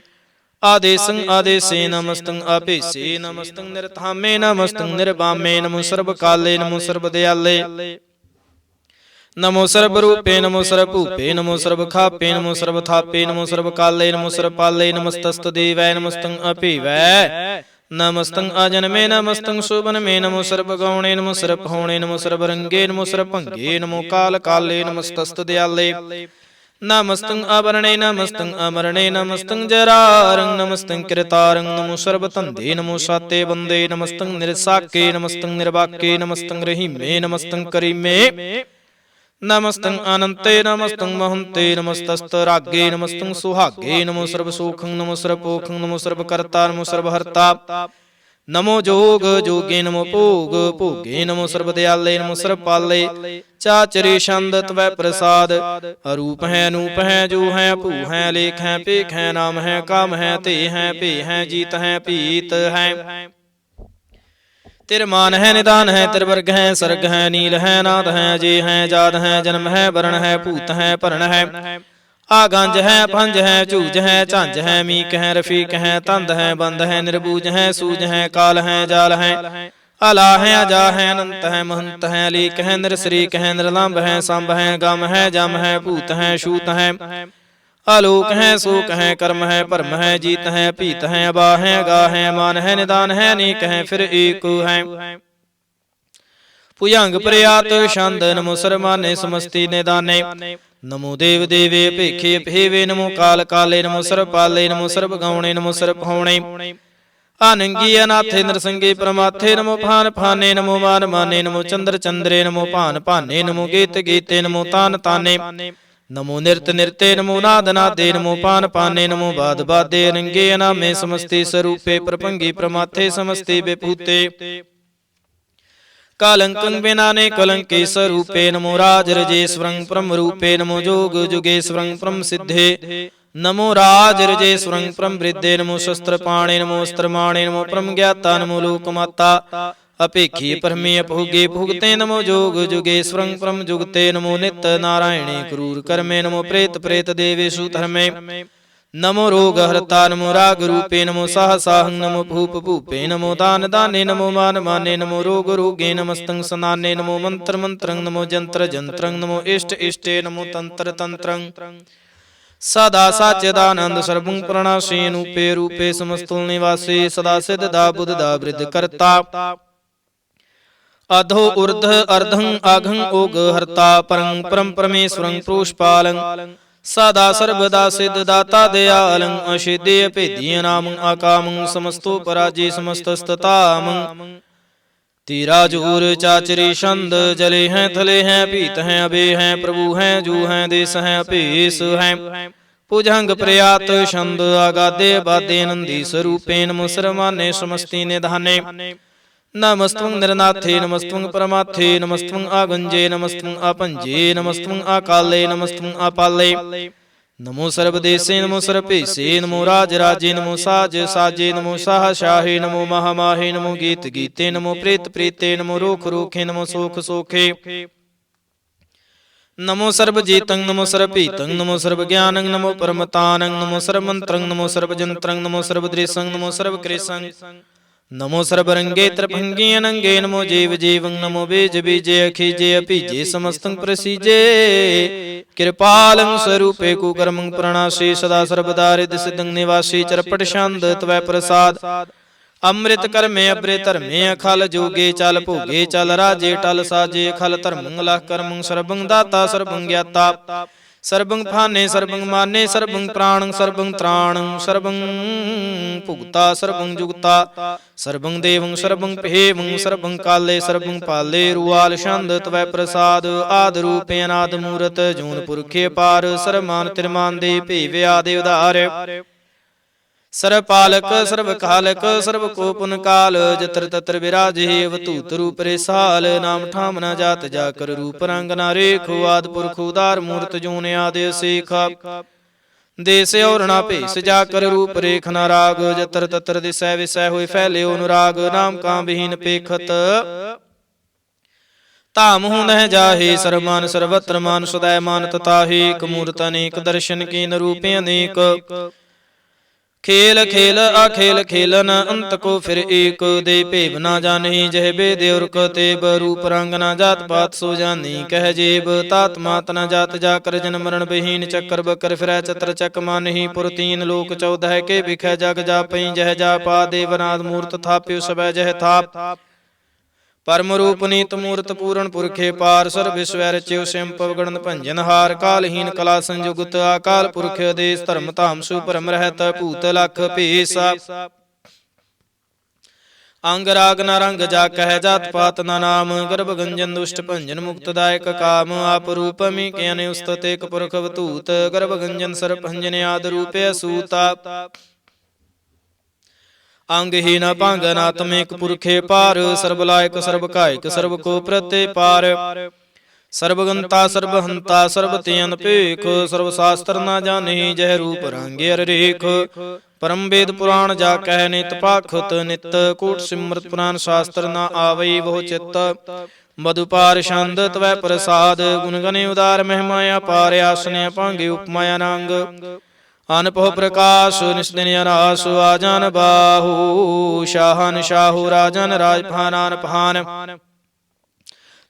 ਆਦੇਸੰ ਆਦੇਸੇ ਨਮਸਤੰ ਆਪੇਸੇ ਨਮਸਤੰ ਨਿਰਥਾਮੇ ਨਮਸਤੰ ਨਿਰਬਾਮੇ ਨਮੋ ਸਰਬ ਕਾਲੇ ਨਮੋ ਸਰਬ ਦਿਆਲੇ ਨਮੋ ਸਰਬ ਰੂਪੇ ਨਮੋ ਸਰਬ ਭੂਪੇ ਨਮੋ ਸਰਬ ਖਾਪੇ ਨਮੋ ਸਰਬ ਥਾਪੇ ਨਮੋ ਸਰਬ ਕਾਲੇ ਨਮੋ ਸਰਬ ਪਾਲੇ ਨਮਸਤਸਤ ਦੇਵੈ ਨਮਸਤੰ ਅਭੀਵੈ ਨਮਸਤੰ ਅਜਨਮੇ ਨਮਸਤੰ ਸੁਭਨਮੇ ਨਮੋ ਸਰਬ ਗੌਣੇ ਨਮੋ ਸਰਬ ਹੋਣੇ ਨਮੋ ਸਰਬ ਰੰਗੇ ਨਮੋ ਸਰਬ ਭੰਗੇ ਨਮੋ ਕਾਲ ਕਾਲੇ ਨਮਸਤਸਤ ਦਿਆਲੇ ਨਮਸਤੰ ਆਵਰਣੇ ਨਮਸਤੰ ਅਮਰਣੇ ਨਮਸਤੰ ਜਰਾਰੰ ਨਮਸਤੰ ਕਿਰਤਾਰੰ ਨਮੋ ਸਰਬ ਧੰਦੇ ਨਮੋ ਸਾਤੇ ਬੰਦੇ ਨਮਸਤੰ ਨਿਰਸਾਕੇ ਨਮਸਤੰ ਨਿਰਵਾਕੇ ਨਮਸਤੰ ਰਹੀਮੇ ਨਮਸਤੰ ਕਰੀਮੇ ਨਮਸਤੰ ਅਨੰਤੇ ਨਮਸਤੰ ਮਹੰਤੇ ਨਮਸਤਸਤ ਰਾਗੇ ਨਮਸਤੰ ਸੁਹਾਗੇ ਨਮੋ ਸਰਬ ਸੂਖੰ ਨਮੋ ਸਰਬ ਪੋਖੰ ਨਮੋ ਸਰਬ ਕਰਤਾ ਨਮੋ ਸਰਬ ਹਰਤਾ ਨਮੋ ਜੋਗ ਜੋਗੇ ਨਮੋ ਭੋਗ ਭੋਗੇ ਨਮੋ ਸਰਬ ਦਿਆਲੇ ਨਮੋ ਸਰਬ ਪਾਲੇ ਚਾਚਰੇ ਛੰਦ ਤਵੈ ਪ੍ਰਸਾਦ ਅਰੂਪ ਹੈ ਅਨੂਪ ਹੈ ਜੋ ਹੈ ਭੂ ਹੈ ਲੇਖ ਹੈ ਭੇਖ ਹੈ ਨਾਮ ਹੈ ਕਾਮ ਹੈ ਤੇ ਹੈ ਭੇ ਹੈ ਜੀਤ ਹੈ ਭੀਤ ਹੈ ਤਿਰ ਮਾਨ ਹੈ ਨਿਦਾਨ ਹੈ ਤਿਰ ਵਰਗ ਹੈ ਸਰਗ ਹੈ ਨੀਲ ਹੈ ਨਾਦ ਹੈ ਅਜੇ ਹੈ ਜਾਦ ਹੈ ਜਨਮ ਹੈ ਵਰਣ ਹੈ ਭੂਤ ਹੈ ਭਰਨ ਹੈ ਆਗੰਜ ਹੈ ਭੰਜ ਹੈ ਝੂਜ ਹੈ ਝੰਜ ਹੈ ਮੀਕ ਹੈ ਰਫੀਕ ਹੈ ਤੰਦ ਹੈ ਬੰਦ ਹੈ ਨਿਰਬੂਜ ਹੈ ਸੂਜ ਹੈ ਕਾਲ ਹੈ ਜਾਲ ਹੈ ਅਲਾ ਹੈ ਅਜਾ ਹੈ ਅਨੰਤ ਹੈ ਮਹੰਤ ਹੈ ਅਲੀਕ ਹੈ ਨਿਰਸਰੀਕ ਹੈ ਨਿਰਲੰਭ ਹੈ ਸੰਭ ਹੈ ਗਮ ਹੈ ਜਮ ਹੈ ਭੂਤ ਹੈ ਛੂਤ ਹੈ ਆਲੋਕ ਹੈ ਸੋਕ ਹੈ ਕਰਮ ਹੈ ਭਰਮ ਹੈ ਜੀਤ ਹੈ ਭੀਤ ਹੈ ਅਬਾ ਹੈ ਅਗਾ ਹੈ ਮਾਨ ਹੈ ਨਿਦਾਨ ਹੈ ਅਨੇਕ ਹੈ ਫਿਰ ਏਕ ਹੈ ਭੁਜੰਗ ਪ੍ਰਿਆਤ ਛੰਦ ਨਮੋ ਸਰਮਾਨੇ ਸਮਸਤੀ ਨਿਦਾਨੇ ਨਮੋ ਦੇਵ ਦੇਵੇ ਭੇਖੇ ਭੇਵੇ ਨਮੋ ਕਾਲ ਕਾਲੇ ਨਮੋ ਸਰਬ ਪਾਲੇ ਨਮੋ ਸਰਬ ਗਾਉਣੇ ਨਮੋ ਸਰਬ ਹੋਣੇ ਆਨੰਗੀ ਅਨਾਥੇ ਨਰਸੰਗੇ ਪ੍ਰਮਾਥੇ ਨਮੋ ਭਾਨ ਭਾਨੇ ਨਮੋ ਮਾਨ ਮਾਨੇ ਨਮੋ ਚੰਦਰ ਚੰਦਰੇ ਨਮੋ ਭਾਨ ਭਾਨੇ ਨਮੋ ਗੀਤ ਗੀਤੇ ਨਮੋ ਤਾਨ ਤਾਨੇ ਨਮੋ ਨਿਰਤ ਨਿਰਤੇ ਨਮੋ ਨਾਦ ਨਾਦੇ ਨਮੋ ਪਾਨ ਪਾਨੇ ਨਮੋ ਬਾਦ ਬਾਦੇ ਅਨੰਗੇ ਅਨਾਮੇ ਸਮਸਤੀ ਸਰੂਪੇ ਪ੍ਰਭੰਗੀ ਪ੍ਰਮਾਥੇ ਸਮਸਤੀ ਵਿਭੂਤੇ ਕਾਲੰਕੰ ਬਿਨਾਨੇ ਕਲੰਕੇ ਸਰੂਪੇ ਨਮੋ ਰਾਜ ਰਜੇਸ਼ਵਰੰ ਬ੍ਰਹਮ ਰੂਪੇ ਨਮੋ ਜੋਗ ਜੁਗੇਸ਼ਵਰੰ ਬ੍ਰਹਮ ਸਿੱਧੇ ਨਮੋ ਰਾਜ ਰਜੇਸ਼ਵਰੰ ਬ੍ਰਹਮ ਬ੍ਰਿਧੇ ਨਮੋ ਸ਼ਸਤਰ ਪਾਣੇ ਨਮੋ ਅਸਤਰ ਮਾਣੇ ਨਮੋ ਬ੍ਰਹਮ ਗਿਆਤਾ ਨਮੋ ਲੋਕ ਮਾਤਾ ਅਪੇਖੀ ਪਰਮੇ ਅਭੋਗੇ ਭੁਗਤੇ ਨਮੋ ਜੋਗ ਜੁਗੇਸ਼ਵਰੰ ਬ੍ਰਹਮ ਜੁਗਤੇ ਨਮੋ ਨਿਤ ਨਾਰਾਇਣੇ ਕਰੂਰ ਕਰਮੇ ਨਮੋ ਪ੍ਰੇਤ ਪ੍ਰੇਤ ਦੇਵੇਸ਼ੂ ਧਰਮੇ ਨਮੋ ਰੋਗ ਹਰਤਾ ਨਮੋ ਰਾਗ ਰੂਪੇ ਨਮੋ ਸਾਹ ਸਾਹੰ ਨਮੋ ਭੂਪ ਭੂਪੇ ਨਮੋ ਦਾਨ ਦਾਨੇ ਨਮੋ ਮਾਨ ਮਾਨੇ ਨਮੋ ਰੋਗ ਰੋਗੇ ਨਮਸਤੰ ਸਨਾਨੇ ਨਮੋ ਮੰਤਰ ਮੰਤਰੰ ਨਮੋ ਜੰਤਰ ਜੰਤਰੰ ਨਮੋ ਇਸ਼ਟ ਇਸ਼ਟੇ ਨਮੋ ਤੰਤਰ ਤੰਤਰੰ ਸਦਾ ਸਚਿਦਾਨੰਦ ਸਰਬੰ ਪ੍ਰਣਾਸੀ ਅਨੂਪੇ ਰੂਪੇ ਸਮਸਤੁਲ ਨਿਵਾਸੀ ਸਦਾ ਸਿਧ ਦਾ ਬੁੱਧ ਦਾ ਬ੍ਰਿਧ ਕਰਤਾ ਅਧੋ ਉਰਧ ਅਰਧੰ ਆਘੰ ਓਗ ਹਰਤਾ ਪਰੰ ਪਰਮ ਪਰਮੇਸ਼ਵਰੰ ਪ੍ਰੋਸ਼ਪਾਲੰ ਸਦਾ ਸਰਬਦਾ ਸਿਧ ਦਾਤਾ ਦਿਆਲੰ ਅਸ਼ੇਦੇ ਅਭੇਦੀ ਨਾਮੰ ਆਕਾਮੰ ਸਮਸਤੋ ਪਰਾਜੇ ਸਮਸਤਸਤਤਾਮੰ तीरा जूर चाचरी छंद जले हैं थले हैं पीत हैं अबे हैं प्रभु हैं जू हैं देश हैं अपेस हैं भुजंग प्रयात छंद आगादे बादे नंदी स्वरूपेन मुसरमाने समस्ती निधाने नमस्त्वं निरनाथे नमस्त्वं परमाथे नमस्त्वं आगुंजे नमस्त्वं आपंजे नमस्त्वं आकाले नमस्त्वं आपाले नमो सर्वदेशे नमो सर्वपेशे नमो राज राजे नमो साज साजे नमो साह शाहे नमो महामाहे नमो गीत गीते नमो प्रेत प्रीते नमो रोख रोखे नमो सोख सोखे नमो सर्वजीतं नमो सर्वपीतं नमो सर्वज्ञानं नमो परमतानं नमो सर्वमंत्रं नमो सर्वजंत्रं नमो सर्वदृशं नमो सर्वकृशं नमो सर्वरंगे त्रिभंगे अनंगे नमो जीव जीवं नमो बीज बीजे अखिजे अपीजे समस्तं प्रसीजे कृपालं स्वरूपे कुकर्मं प्रणाशे सदा सर्वदा रिद्धि सिद्धं निवासी चरपट शांत त्वै प्रसाद अमृत कर्मे अब्रे धर्मे अखल जोगे चल भोगे चल राजे टल साजे अखल धर्मं लख कर्मं सर्वं दाता सर्वं ज्ञाता सर्वं फाने सर्वं माने सर्वं प्राणं सर्वं त्राणं सर्वं भुगता सर्वं जुगता सर्वं देवं सर्वं पेवं सर्वं काले सर्वं पाले रुआल छंद त्वै प्रसाद आदि रूपे अनाद मूरत जून पुरखे पार सरमान तिरमान दे भेव आदि उदार सर्वपालक सर्वकालक सर्वकोपन काल जत्र तत्र विराजे अवतूत रूप रेसाल नाम ठाम न जात जाकर रूप रंग न रेखो आद पुरख उदार मूर्त जून आदि शेख देश और ना भेष जाकर रूप रेख न राग जत्र तत्र दिशा विषय हुए फैले अनुराग नाम का विहीन पेखत धाम हूं न जाहे सर्वमान सर्वत्र मान सदैव मान तताहे एक मूर्त अनेक दर्शन कीन रूपे अनेक खेल खेल अखेल खेलन अंत को फिर एक दे भेब ना जानी जह बेद और कतेब रूप रंग न जात पात सो जानी कह जेब तात मात न जात जाकर जन मरण बहीन चक्कर बकर फिर चतर चक मानही पुर तीन लोक 14 के बिख जग जा पई जह जा पा देवनाद मूर्त थाप्यो सब जह थाप परम रूप नीत मूर्त पूर्ण पुरखे पार सर्व विश्व रच्यो स्वयं पवगण भंजन हार कालहीन कला संयुगत अकाल पुरख आदेश धर्म धाम सुपरम रहत भूत लख भेसा अंग राग न रंग जा कह जात पात न नाम गर्भ गंजन दुष्ट भंजन मुक्तदायक काम आप रूप में ज्ञान उस्तत एक पुरख अवतूत गर्भ गंजन सर्प भंजन आदि रूपे सूता अंगहीन भांगनात्मिक पुरखे पार सर्वलायक सर्वकायक सर्व को प्रत्ये पार सर्वगंता सर्वहंता सर्वतेन पेख सर्वशास्त्र न जाने जह रूप रंगे रेख परम वेद पुराण जा कह नित पाखत नित कोट सिमृत पुराण शास्त्र न आवई बहु चित्त मधुपार छंद त्वै प्रसाद गुण गणे उदार महिमाया पार आसने भांगे उपमाया नांग अनपह प्रकाश निस्दिन अनास आजन बाहु शाहन शाहु राजन राजफानान पहान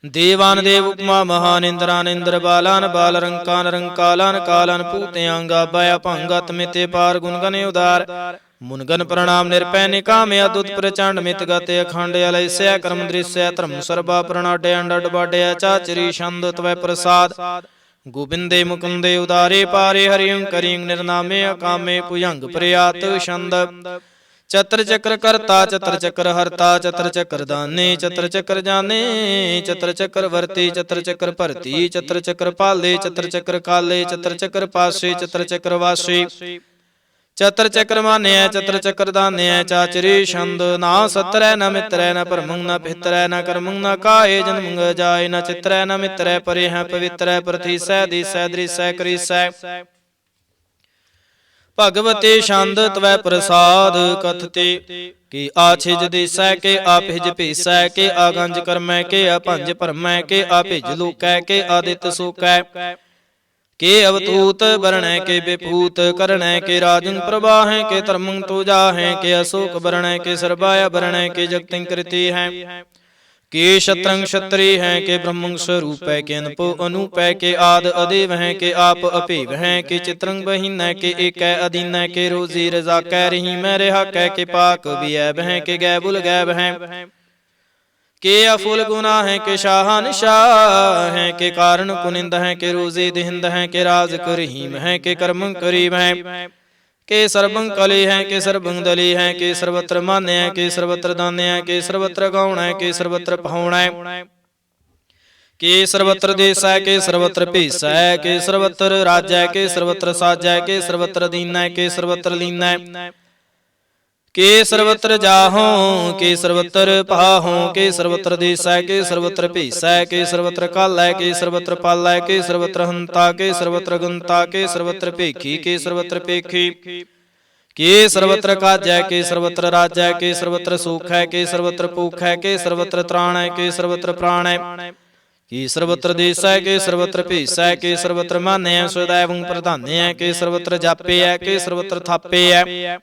देवान देव उपमा महान इंद्रान इंद्र बालान बाल रंकान रंकालान कालान पूत्यांगा बया भंगत मिते पार गुणगने उदार मुनगन प्रणाम निरपै निकामे अदुत प्रचंड मित गते अखंड अलैस्य कर्म दृश्य धर्म सर्वा प्रणाडय अंड बाडय चाचरी छंद त्वै प्रसाद गोविंदे मुकुंदे उदारे पारे हरिं करिं निर्नामे अकामे भुजंग प्रयात छंद चत्र चक्र करता चत्र चक्र हरता चत्र चक्र दाने चत्र चक्र जाने चत्र चक्र वर्ती चत्र चक्र भरती चत्र चक्र पाले चत्र चक्र काले चत्र चक्र पासे चत्र चक्र वासे चत्र चक्र मान्य चत्र चक्र दान्य चाचरी छंद ना सत्र न मित्र न परमं न भित्र न कर्मं न काये जन्म जाय न चित्र न मित्र परे है पवित्र प्रति सै दिसै दृसै करिसै भगवते छंद त्वै प्रसाद कथते कि आछिज दिसै के आपिज भीसै के आगंज कर्मै के अपंज भरमै के आपिज लोकै के आदित सोकै के अवतूत वर्ण के विभूत कर्ण के राजन प्रवाह के धर्मं तो जाहे के अशोक वर्ण के सर्वाय वर्ण के जगतिं कृति है के शत्रंग क्षत्रि हैं के ब्रह्मं स्वरूप है के अनपो अनूप है के आद अदेव हैं के आप अपेव हैं के चित्रंग बहिन है के एक अधीन है के रोजी रजा कह रही मैं रेहा कह के पाक विऐब हैं के गैबुल गैब हैं के अफुल गुना है के शाहनशाह हैं के कारण कुनिंद हैं के रोजे दिहिंद हैं के राज करीम हैं के कर्म करीब हैं के सर्वं कली है के सर्वं दली है के सर्वत्र मान्य है के सर्वत्र दान्य है के सर्वत्र गौण है के सर्वत्र पहुण है के सर्वत्र देश है के सर्वत्र भीस है के सर्वत्र राज है के सर्वत्र साज है के सर्वत्र दीन है के सर्वत्र लीन है के सर्वत्र जाहो के सर्वत्र पाहो के सर्वत्र देश है के सर्वत्र भीस है के सर्वत्र काल है के सर्वत्र पाल है के सर्वत्र हंता के सर्वत्र गंता के सर्वत्र पेखी के सर्वत्र पेखी के सर्वत्र काज है के सर्वत्र राज है के सर्वत्र सुख है के सर्वत्र भूख है के सर्वत्र त्राण है के सर्वत्र प्राण है कि सर्वत्र देश है के सर्वत्र भीस है के सर्वत्र मान्य है सदैव प्रधान्य है के सर्वत्र जापे है के सर्वत्र थापे है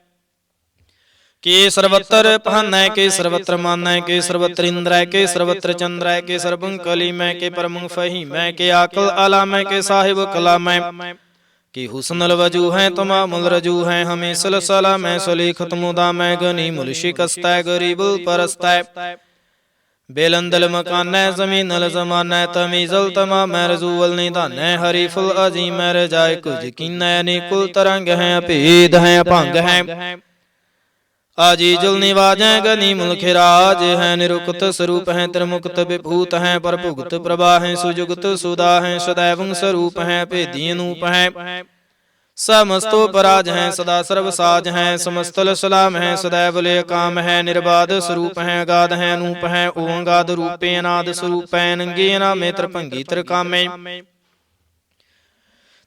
के सर्वत्र पहन है के सर्वत्र मान है के सर्वत्र इंद्र है के सर्वत्र चंद्र है के सर्वं कली में के परमं फहीम है के आकल आला में के साहिब कला में कि हुस्नल वजू है तमामुल रजू है हमें सलसला में सलीखत मुदा में गनी मुल शिकस्ता है गरीबुल परस्ता है बेलंदल मकान है जमीनल जमान है तमीजल तमाम है रजूवल निदान है हरीफुल अजीम है रजाए कुछ किन्न है निकुल तरंग है अपेद है अभंग है आजीजुल निवाज है गनी मुल्क राज है निरुक्त स्वरूप है त्रिमुक्त विभूत है परभुगत प्रभा है सुजुगत सुदा है सदैव स्वरूप है भेदी अनूप है समस्तो पराज है सदा सर्वसाज है समस्तल सलाम है सदैव लय काम है निर्बाध स्वरूप है अगाध है अनूप है ओंगाद रूपे अनाद स्वरूप है नंगे नामे त्रिभंगी त्रिकामे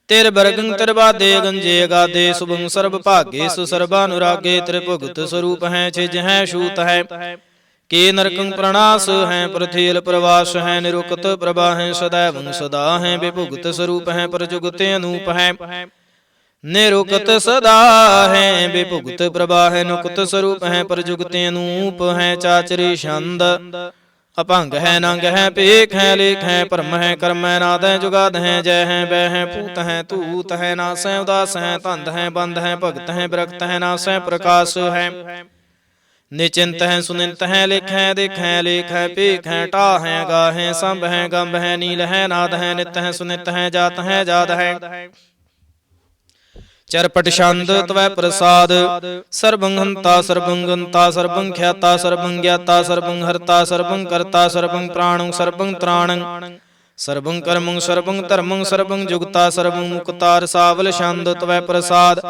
तिर बरगं तिरबादे गंजे गादे शुभं सर्व भागे सुसर्वानुरागे त्रिभुगत स्वरूप है छिज है शूत है के नरकं प्रणास है प्रथिल प्रवास है निरुक्त प्रभा है सदैव सदा है विभुगत स्वरूप है प्रजुगते अनूप है निरुक्त सदा है विभुगत प्रभा है नुकुत स्वरूप है प्रजुगते अनूप है चाचरी छंद अपंग है नंग है पेख है लेख है परम है कर्म है नाद है जुगाद है जय है वह है पूत है तूत है नास है उदास है तंद है बंद है भगत है विरक्त है नास है प्रकाश है निचिंत है सुनिंत है लिख है दिख है लेख है पेख है टा है गा है संभ है गंभ है नील है नाद है नित है सुनित है जात है जाद है चरपट छंद त्वै प्रसाद सर्वं हंता सर्वं गंता सर्वं ख्याता सर्वं ज्ञाता सर्वं हर्ता सर्वं कर्ता सर्वं प्राणं सर्वं त्राणं सर्वं कर्मं सर्वं धर्मं सर्वं जुगता सर्वं मुक्ता रसावल छंद त्वै प्रसाद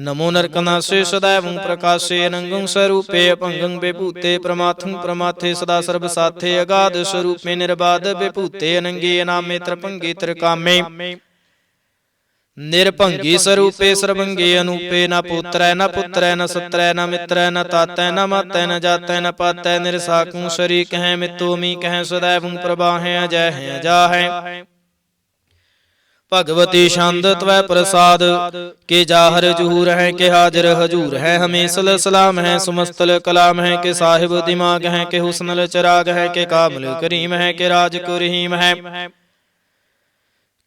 नमो नरकनाशे सदैवं प्रकाशे अनंगं स्वरूपे अपंगं विभूते प्रमाथं प्रमाथे सदा सर्वसाथे अगाध स्वरूपे निर्बाध विभूते अनंगे नामे त्रिभंगे त्रिकामे निरभंगी स्वरूपे सर्वंगे अनूपे न पुत्र न पुत्र न सत्र न मित्र न तात न मत न जात न पात निरसाकु शरीक है मित्तोमी कह सदैव प्रभा है अजय है अजा है भगवती छंद त्वै प्रसाद के जाहर जहूर है के हाजिर हजूर है हमें सलाम है सुमस्तल कलाम है के साहिब दिमाग है के हुस्नल चराग है के कामल करीम है के राज कुरहीम है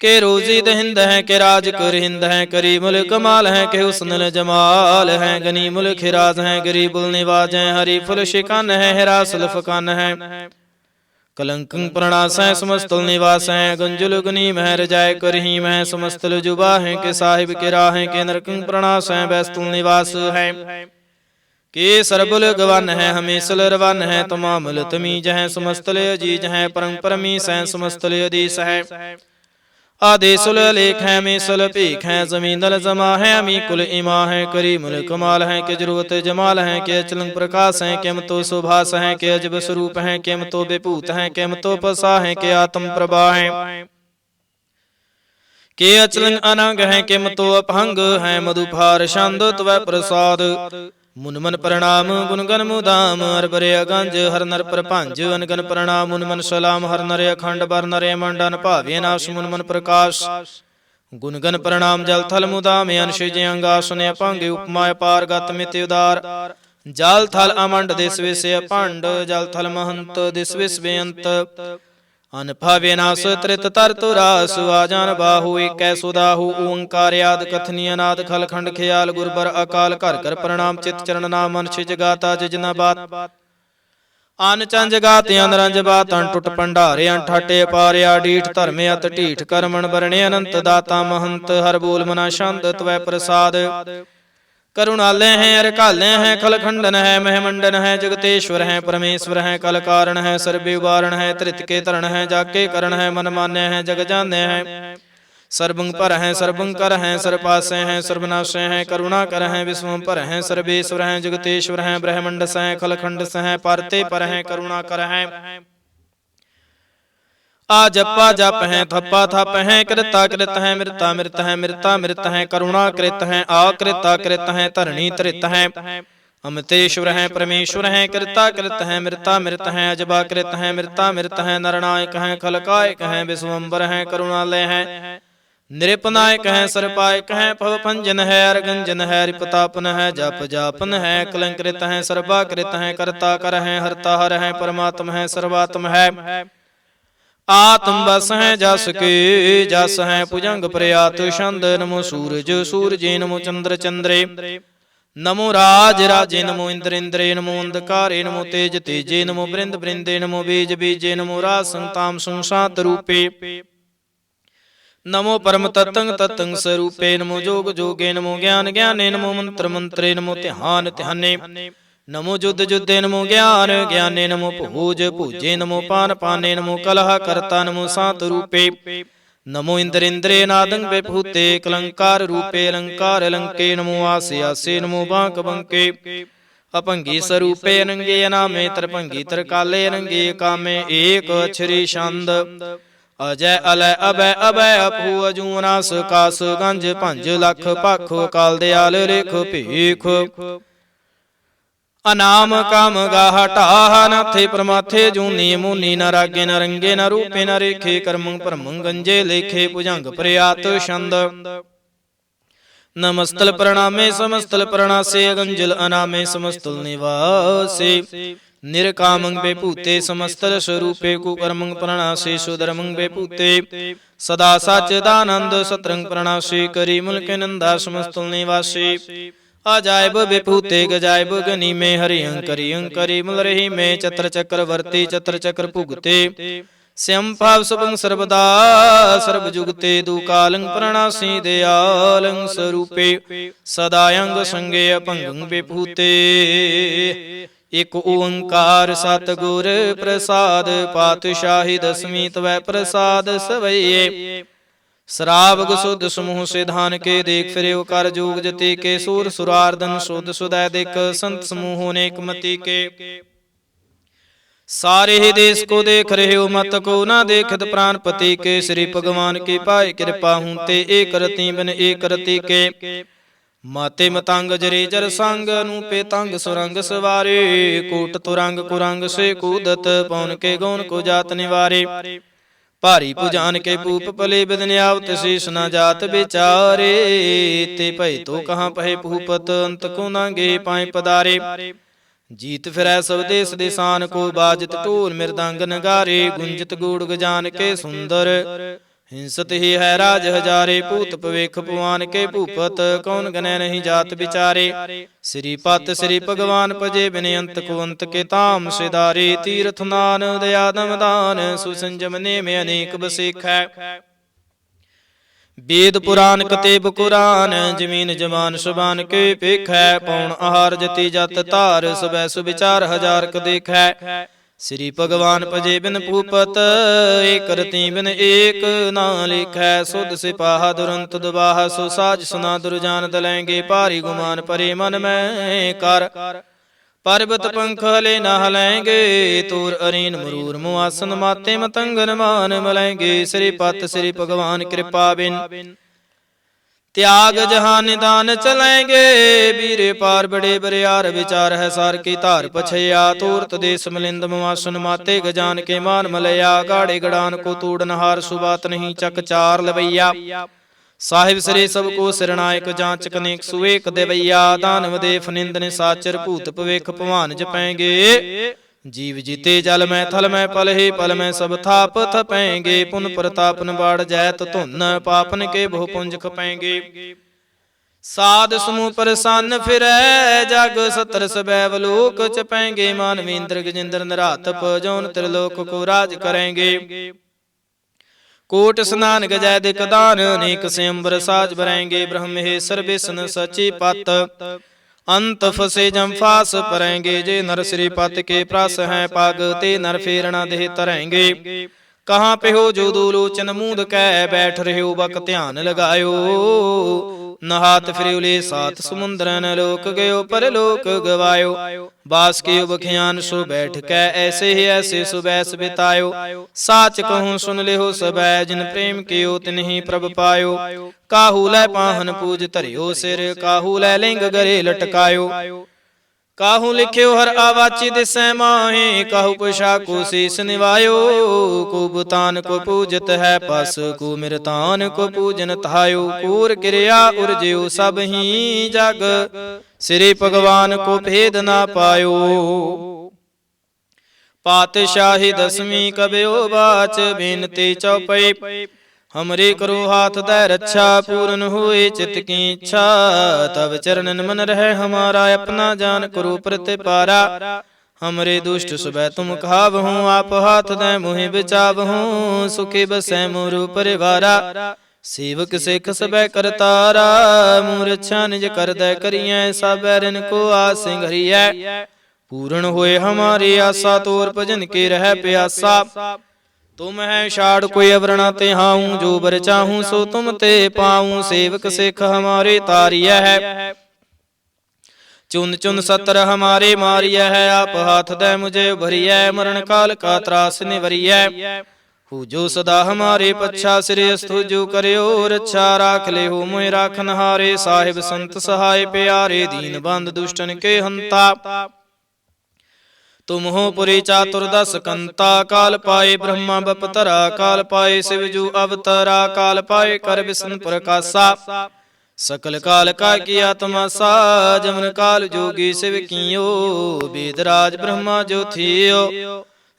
के रोजी दहिंद है के राज कुरहिंद है करीमुल कमाल है के हुस्नुल जमाल है गनीमुल खिराज है गरीबुल निवाज है हरीफुल शिकान है हिरासुल फकान है कलंकं प्रणास है समस्तुल निवास है गुंजुल गनीम है रजाय करहीम है समस्तुल जुबा है के साहिब के राह है के नरकं प्रणास है बैस्तुल निवास है के सरबुल गवन है हमेशल रवन है तमामुल तमीज है समस्तल अजीज है परम परमीस है समस्तल अदीस है आदेशुल लेख है मेसल पीख है जमींदल जमा है अमी कुल इमा है करीमुल कमाल है के जरूरत जमाल है के अचलंग प्रकाश है केम तो सुभाष है के अजब स्वरूप है केम तो बेपूत है केम तो पसा है के आत्म प्रभा है के अचलंग अनंग है केम तो अपहंग है मधुफार छंद त्वै प्रसाद मुनमन प्रणाम गुणगन मुदाम अरबरे अगंज हर नर प्रपंज अनगन प्रणाम मुनमन सलाम हर नरे अखंड बर नरे मंडन भावे नाश मुनमन प्रकाश गुणगन प्रणाम जल थल मुदाम अंश जयंगासन अपंग उपमा पार गत मित उदार जल थल अमंड दिस विषय पंड जल थल महंत दिस विश्वयंत अनफा विनाश त्रित तरतुरास आजान बाहु एक सुदाहु ओंकार याद कथनी अनाद खल खंड ख्याल गुरबर अकाल कर कर प्रणाम चित चरण नाम मनछि जगाता जिजना बात अन चंज गाते अनरंज बात अन टुट पंडारे अन ठाटे पारिया डीठ धर्म अत ढीठ कर्मण बरणे अनंत दाता महंत हर बोल मना छंद त्वै प्रसाद करुणालय है अरकालय है खलखंडन है महमंडन है जगतेश्वर है परमेश्वर है कल कारण है सर्वे उबारण है त्रित के तरण है जाके करण है मन मान्य है जग जान्य है सर्वं पर है सर्वं कर है सर्वपास है सर्वनाश है करुणा कर है विश्वं पर है सर्वेश्वर है जगतेश्वर है ब्रह्मंड है खलखंड है पारते पर है करुणा कर है आ जपा जप है थप्पा थप है कृता कृत है मृता मृत है मृता मृत है करुणा कृत है आकृता कृत है धरणी त्रित है अमृतेश्वर है परमेश्वर है कृता कृत है मृता मृत है अजबा कृत है मृता मृत है नरनायक है खलकायक है विश्वम्बर है करुणालय है निरपनायक है सर्पायक है भवभंजन है अर्गंजन है रिपतापन है जप जापन है कलंकृत है सर्वाकृत है कर्ता कर है हरता हर है परमात्म है सर्वात्म है आत्म बस है जस के जस है भुजंग प्रयात छंद नमो सूरज सूरजे नमो चंद्र चंद्रे नमो राज राजे नमो इंद्र इंद्रे नमो अंधकारे नमो तेज तेजे नमो बृंद बृंदे नमो बीज बीजे नमो राज संताम संसात रूपे नमो परम तत्ंग तत्ंग स्वरूपे नमो जोग जोगे नमो ज्ञान ज्ञाने नमो मंत्र मंत्रे नमो ध्यान ध्याने नमो युद्ध युद्धे नमो ज्ञान ज्ञाने नमो भोज भोजे नमो पान पाने नमो कलह कर्ता नमो सात रूपे नमो इंद्र इंद्रे नादं विभूते कलंकार रूपे अलंकार अलंके नमो आसे आसे नमो बांक बंके अपंगी स्वरूपे अनंगे अनामे तरपंगी तरकाले अनंगे कामे एक अक्षरी छंद अजय अलय अभय अभय अपू अजूनास कास गंज पंज लख पख काल दयाल रेख भीख अनाम काम गाहटाह नाथे प्रमाथे जूनी मुनि न रागे न रंगे न रूपे न रेखे कर्मं परमं गंजे लेखे भुजंग प्रयात छंद नमस्तल प्रणामे समस्तल प्रणासे गंजल अनामे समस्तल निवासे निरकामं बेपूते समस्तल स्वरूपे कुकर्मं प्रणासे सुधर्मं बेपूते सदा सच्चिदानंद सत्रंग प्रणासे करी मुल्क नंदा समस्तल निवासे अजायब विभूते गजायब गनी में हरिहंकरी अंकरी मुल रही में चत्र चक्रवर्ती चत्र चक्र भुगते श्यम भाव सबं सर्वदा सर्वजुगते दुकालं प्रणासी दयालं स्वरूपे सदायंग संगे अपंगं विभूते एक ओंकार सतगुर प्रसाद पातशाही दसवीं तवै प्रसाद सवैये श्रावक शुद्ध समूह से धान के देख फिरे कर जोग जति के सूर सुरार्दन शुद्ध सुदय देख संत समूह नेक मति के सारे ही देश को देख रहे हो मत को ना देखत प्राणपति के श्री भगवान की पाए कृपा हूं ते एक रति बिन एक रति के माते मतंग जरे जर संग अनुपे तंग सुरंग सवारे कोट तुरंग कुरंग से कूदत पौन के गौन को जात निवारे भारी पुजान के पूप पले बदन आवत शेष न जात बेचारे ते भय तो कहाँ पहे भूपत अंत को नांगे पाए पदारे जीत फिरै सब देश देशान को बाजत ढोल मृदंग नगारे गुंजत गूढ़ गजान के सुंदर हिंसत ही है राज हजारे पूत पवेख पुआन के भूपत कौन गने नहीं जात बिचारे श्रीपत श्री भगवान पजे बिने अंत को अंत के ताम सिदारे तीर्थ नान दया दमदान सुसंजम ने में अनेक बसेख है वेद पुराण कतेब कुरान जमीन जमान सुबान के पेख है पौन आहार जति जत तार सुबह सुविचार हजार क देख है श्री भगवान पजे बिन भूपत एक रति बिन एक ना लिखै सुध सिपाहा दुरंत दुबाह सो साज सुना दुर्जान दलेंगे पारी गुमान परे मन में कर पर्वत पंख हले न हलेंगे तोर अरीन मरूर मुआसन माते मतंगन मान मलेंगे श्रीपत श्री भगवान कृपा बिन त्याग जहां निदान चलेंगे वीरे पार बड़े बरियार विचार है सार की तार पछया तूर्त देश मिलिंद मुआसन माते गजान के मान मलया गाड़े गड़ान को तोड़नहार सुबात नहीं चक चार लवैया साहिब श्री सबको सिरनायक जांच कनेक सुएक देवैया दानव देव निंद निसाचर भूत पवेख भवान जपेंगे जीव जीते जल में थल में पल ही पल में सब थाप थपेंगे पुन प्रतापन बाढ़ जैत धुन पापन के बहु पुंज खपेंगे साध समूह प्रसन्न फिरै जग सतर सबैव लोक चपेंगे मानवेंद्र गजेंद्र नरातप जौन त्रिलोक को राज करेंगे कोट स्नान गजै दिक दान, अनेक से अंबर साज बरेंगे, ब्रह्म हे सर्वेसन सची पत, अंत फसे जम फास परेंगे, जे नर श्री पत के प्रास हैं पाग, ते नर फेर न देह तरेंगे। कहाँ पे हो जो दो लोचन मूंद कै, बैठ रहे हो बक ध्यान लगायो, नहात फिरौले सात समुद्रन, लोक गयो परलोक गवायो, बास के बखियान सो बैठ कै, ऐसे ही ऐसे सुबैस बितायो, साच कहूँ सुन ले हो सबै, जिन प्रेम कियो तिन्हि प्रभ पायो, काहू लै पाहन पूज धरियो सिर, काहू लै लिंग गरे लटकायो, काहू लिख्यो हर आवाची दिसै माहे, काहू पोशाको शीस निवायो, को बुतान को पूजत है पस, को मिरतान को पूजन थायो, कूर क्रिया उर्जियो सब ही जग, श्री भगवान को भेद ना पायो, पातशाही दसवीं कबयो बाच, बेनती चौपई हमरे करो हाथ दै रक्षा, पूर्ण हुए चित की इच्छा, तब चरणन मन रहे हमारा, अपना जान करो प्रतिपारा, हमरे दुष्ट सुबह तुम खावहूँ, आप हाथ दै मुहे बिचावहूँ, सुखी बसै मोरु परिवारा, सेवक सिख सबै करतारा, मूर अच्छा निज कर दै करियै, सब बैरन को आस घरियै, पूर्ण होए हमारी आशा, तोर भजन के रह प्यासा, तुम है शाड़ कोई अवरणा ते हाऊं, जो बर चाहूं सो तुम ते पाऊं, सेवक सिख हमारे तारिय है, चुन चुन सतर हमारे मारिय है, आप हाथ दे मुझे भरिय, मरण काल का त्रास निवरिय, हु जो सदा हमारे पच्छा, श्रेयस्थु जो करियो रक्षा, राख ले हो मोहि राखन हारे, साहिब संत सहाय प्यारे, दीन बंद दुष्टन के हंता, तुम हो पुरी चातुर्दश कंता, काल पाए ब्रह्मा बपतरा, काल पाए शिवजू अवतरा, काल पाए कर विष्णु प्रकाशा, सकल काल का किया तमाशा, जमन काल जोगी शिव कियो, वेदराज ब्रह्मा जो थियो,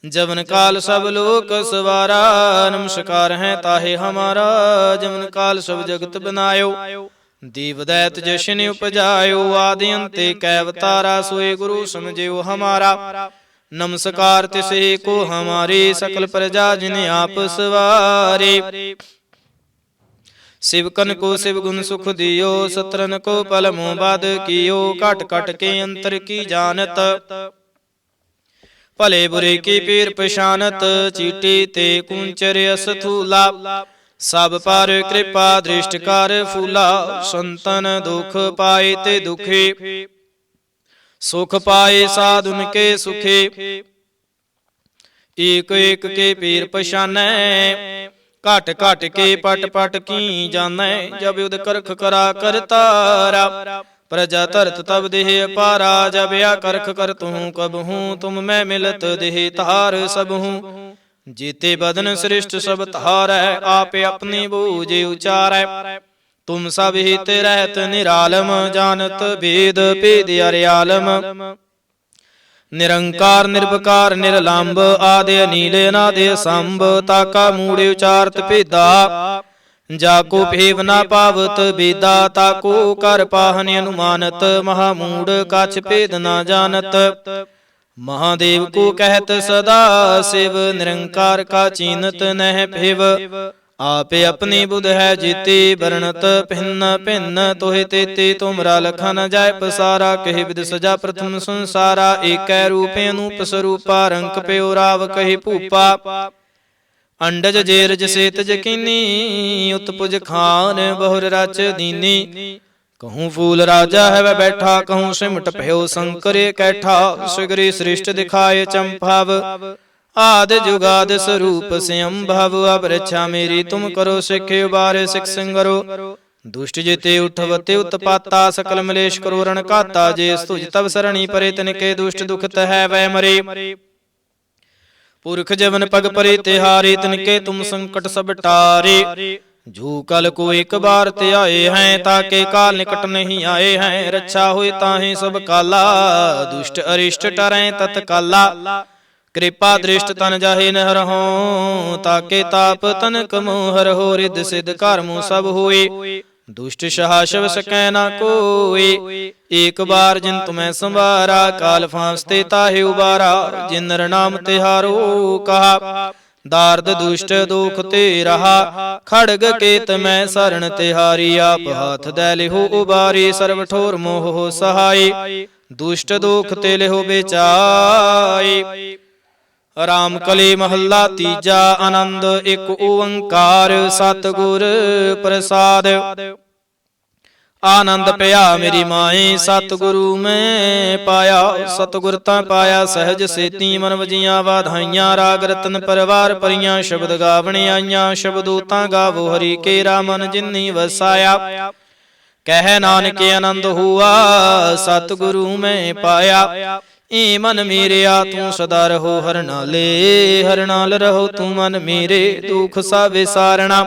जमन काल सब लोक सवारा, नमस्कार है ताहे हमारा, जमन काल सब जगत बनायो, दीव दैत जशन उपजायो, आदि अंते कै अवतारा, सोए गुरु समझियो हमारा, नमस्कार तिसे को हमारे, सकल प्रजा जिन्हें आप सवारे, शिवकन को शिव गुण सुख दियो, सत्रन को पल मुँह बाद कियो, काट काट के अंतर की जानत, भले बुरे की पीर पशानत, चीटी ते कुंचर अस्थूला, सब पर कृपा दृष्टकार फूला, संतन दुख पाए ते दुखी, सुख पाए साधुन के सुखे, एक एक के पीर पशानै, घट घट के पट पट की जानै, जब युद्ध करख करा कर तारा, प्रजा तरत तब देह पारा, जब या करख कर तुहूँ कब हूँ, तुम मैं मिलत देह तार सब हूँ, जीते बदन श्रेष्ठ सब तार, आपे अपनी बूझे उचारै, तुम सब हित रहत निरालम, जानत भेद भेद अर्यालम, निरंकार निर्विकार निर्लंब, आदि नील नादि संभ, ताका मूढ़ उचारत भेदा, जाको भेव ना पावत बेदा, ताको कर पाहन अनुमानत, महामूढ़ कछ भेद ना जानत, महादेव को कहत सदा शिव, निरंकार का चीनत नह भेव, आपे अपनी बुध है जीती, बरनत भिन्न भिन्न, तोहे तेते तुमरा लखा न जाय पसारा, कही विद सजा प्रथम संसारा, एक रूप अनूप स्वरूपा, रंक प्यो राव कही भूपा, अंडज जेरज सेत जकीनी, उत्पुज खान बहुर रच दीनी, कहूँ फूल राजा है वह बैठा, कहूँ सिमट भयो शंकर कैठा, सुगरी सृष्ट दिखाए चंपाव, आदि जुगाद स्वरूप स्वयं भव, अब रक्षा मेरी तुम करो, सिखे उबार सिख सिंगरो, दुष्ट जिते उठवते उत्पाता, सकल मलेश करो रण काता, जे स्तुज तब सरणी परे, तिनके दुष्ट दुखत है वह मरे, पुरख जवन पग परे तिहारे, तिनके तुम संकट सब टारे, जू कल को एक बार ते आए हैं, ताके काल निकट नहीं आए हैं, रक्षा हुए ताहे सब काला, दुष्ट अरिष्ट टरें तत्काला, कृपा दृष्ट तन जाहे न हरहो, ताके ताप तन कमो हरहो, रिद्ध सिद्ध कर्मो सब होए, दुष्ट सहा शव सकै ना कोई, एक बार जिन तुम्हें संवारा, काल फांसते ताहे उबारा, जिन नर नाम तिहारो कहा, दार्द दुष्ट दुख ते रहा, खड़ग केत मैं शरण तिहारी। आप हाथ दै लिहो उबारी, सर्व ठोर मोह हो सहाय। दुष्ट दुख ते लिहो बेचाई। राम कली महला तीजा, आनंद एक ओंकार। सतगुर प्रसाद आनंद पिया मेरी माए, सतगुरु मैं पाया। सतगुर ता पाया सहज सेती, मन वजिया वाधाइयां। राग रतन परवार परियां, शब्द गावण आईयां। शब्दों गावो हरि केरा, मन जिन्नी वसाया। कह नानक आनंद हुआ, सतगुरु मैं पाया। ए मन मेरेया तू सदा रहो हर नाले, हर नाल रहो तू मन मेरे। दुख सब विसारणा,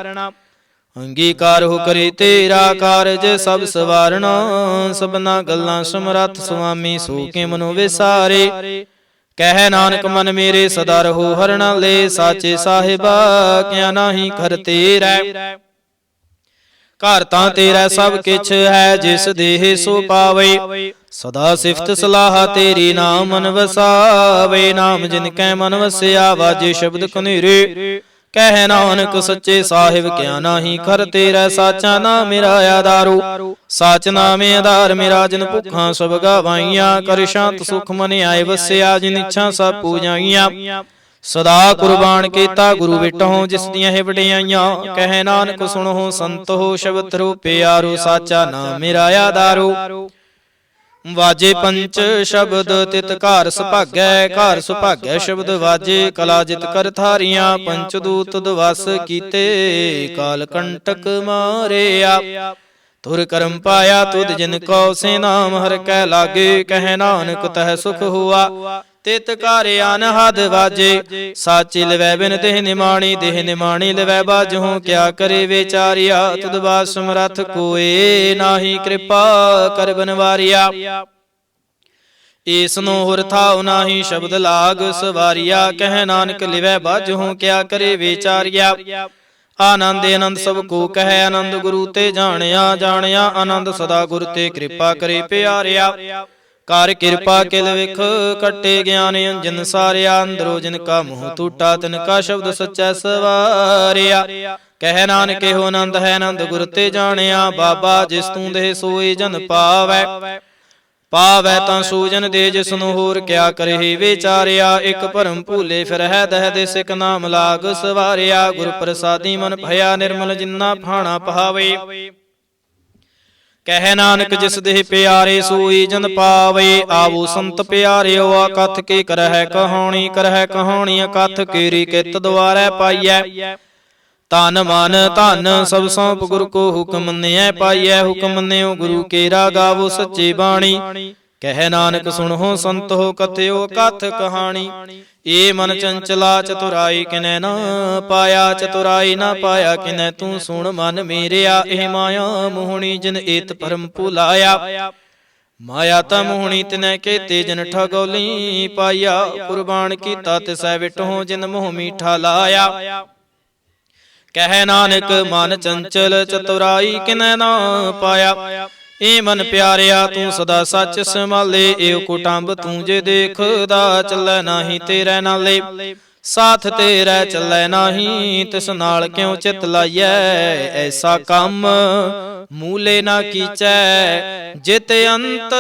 अंगीकार हो करे तेरा कारज सब सवारना। सबना गल्लां समरथ सुआमी, सो के मनो विसारे। कह नानक मन मेरे सदा रहो हर नाले, साचे साहिबा क्या नाही कर तेरा। घर तां तेरा सब किछ है, जिस देह सो पावे। सदा सिफत सलाह तेरी, नाम मन वसावे। नाम जिनकै मन वसिया, वाजे शब्द कनेरे। कह नानक सच्चे साहिब क्या नाही कर तेरा। साचा नाम मेरा आधारो, साच नाम आधार मेरा। जिन भुखा सब गवाइया, कर शांत सुख मन आए वसिया। जिन इच्छा सब पूजाइया, सदा कुर्बान केता गुरु बिटहो। जिस दियां है वडियाइयां, कह नानक सुनो संत हो। शब्द रो प्यारो, साचा नाम मेरा आधारो। वाजे पंच शब्द तित घर सुभागै, घर सुभागै शब्द वाजे। कला जित कर थारियां, पंचदूत दवस कीते। काल कंटक मारिया, तुर करम पाया तुद जिन को। से नाम हर कै लागे, कह नानक तह सुख हुआ। तित कार्य अनहद वाजे, साची लिवै बिन देह निमाणी। देह निमाणी लिवै बाजहूं, क्या करे विचारिया। तुद बात समरथ कोए, नाही कृपा कर बनवारिया। ईसनो हुर थाउ नाही, शब्द लाग सवारिया। कह नानक लिवै बाजहूं, क्या करे विचारिया। आनंद आनंद सब को कह, आनंद गुरु ते जानिया। जानिया आनंद सदा गुरु ते, कृपा करे प्यारिया। कर कृपा किल विख कटे, ज्ञान अंजन सारिया। अंदरो जिनका मुँह टूटा, तिनका शब्द सच्चा सवारिया। कह नानक हो आनंद है, आनंद गुर ते जानिया। बाबा जिस तू दे सोई जन पावै। पावै तां सूजन दे, जिसनु होर क्या करे विचारिया। एक भरम भूले फिर है दह दे, सिक नाम लाग सवारिया। गुर प्रसादी मन भया निर्मल, जिन्ना फाणा पहावे। कह नानक जिस देह प्यारे, सोई जन पावे। आवो संत प्यारे, कथ के करह कहानी। करह कहानी कथ केरी, कित द्वारै पाइयै। तन मन धन सब सौंप गुरु को, हुक्म मन्नियै पाइयै। हुक्म मन्नियो गुरु केरा, गावो सच्ची बाणी। कह नानक सुनहो संत हो, कथयो कथ कहानी। ए मन चंचला चतुराई, किनै न पाया। चतुराई न पाया किनै, तू सुन मन मेरिया। एह माया मोहनी, जिन एत परम भुलाया। माया ता मोहनी तिनै केते, जिन ठगौली पाया। कुर्बान कीता तिसै विटहो, जिन मोह मीठा लाया। कह नानक मन चंचल चतुराई, किनै न पाया। ए मन प्यारिया तू सदा सच संभाले। एव कुटुंब तू जे देखदा, चलै नाही तेरे नाले। साथ तेरा चलै नाही, तिस नाल क्यों चित लाइयै। ऐसा काम मूले ना कीचै, जित अंत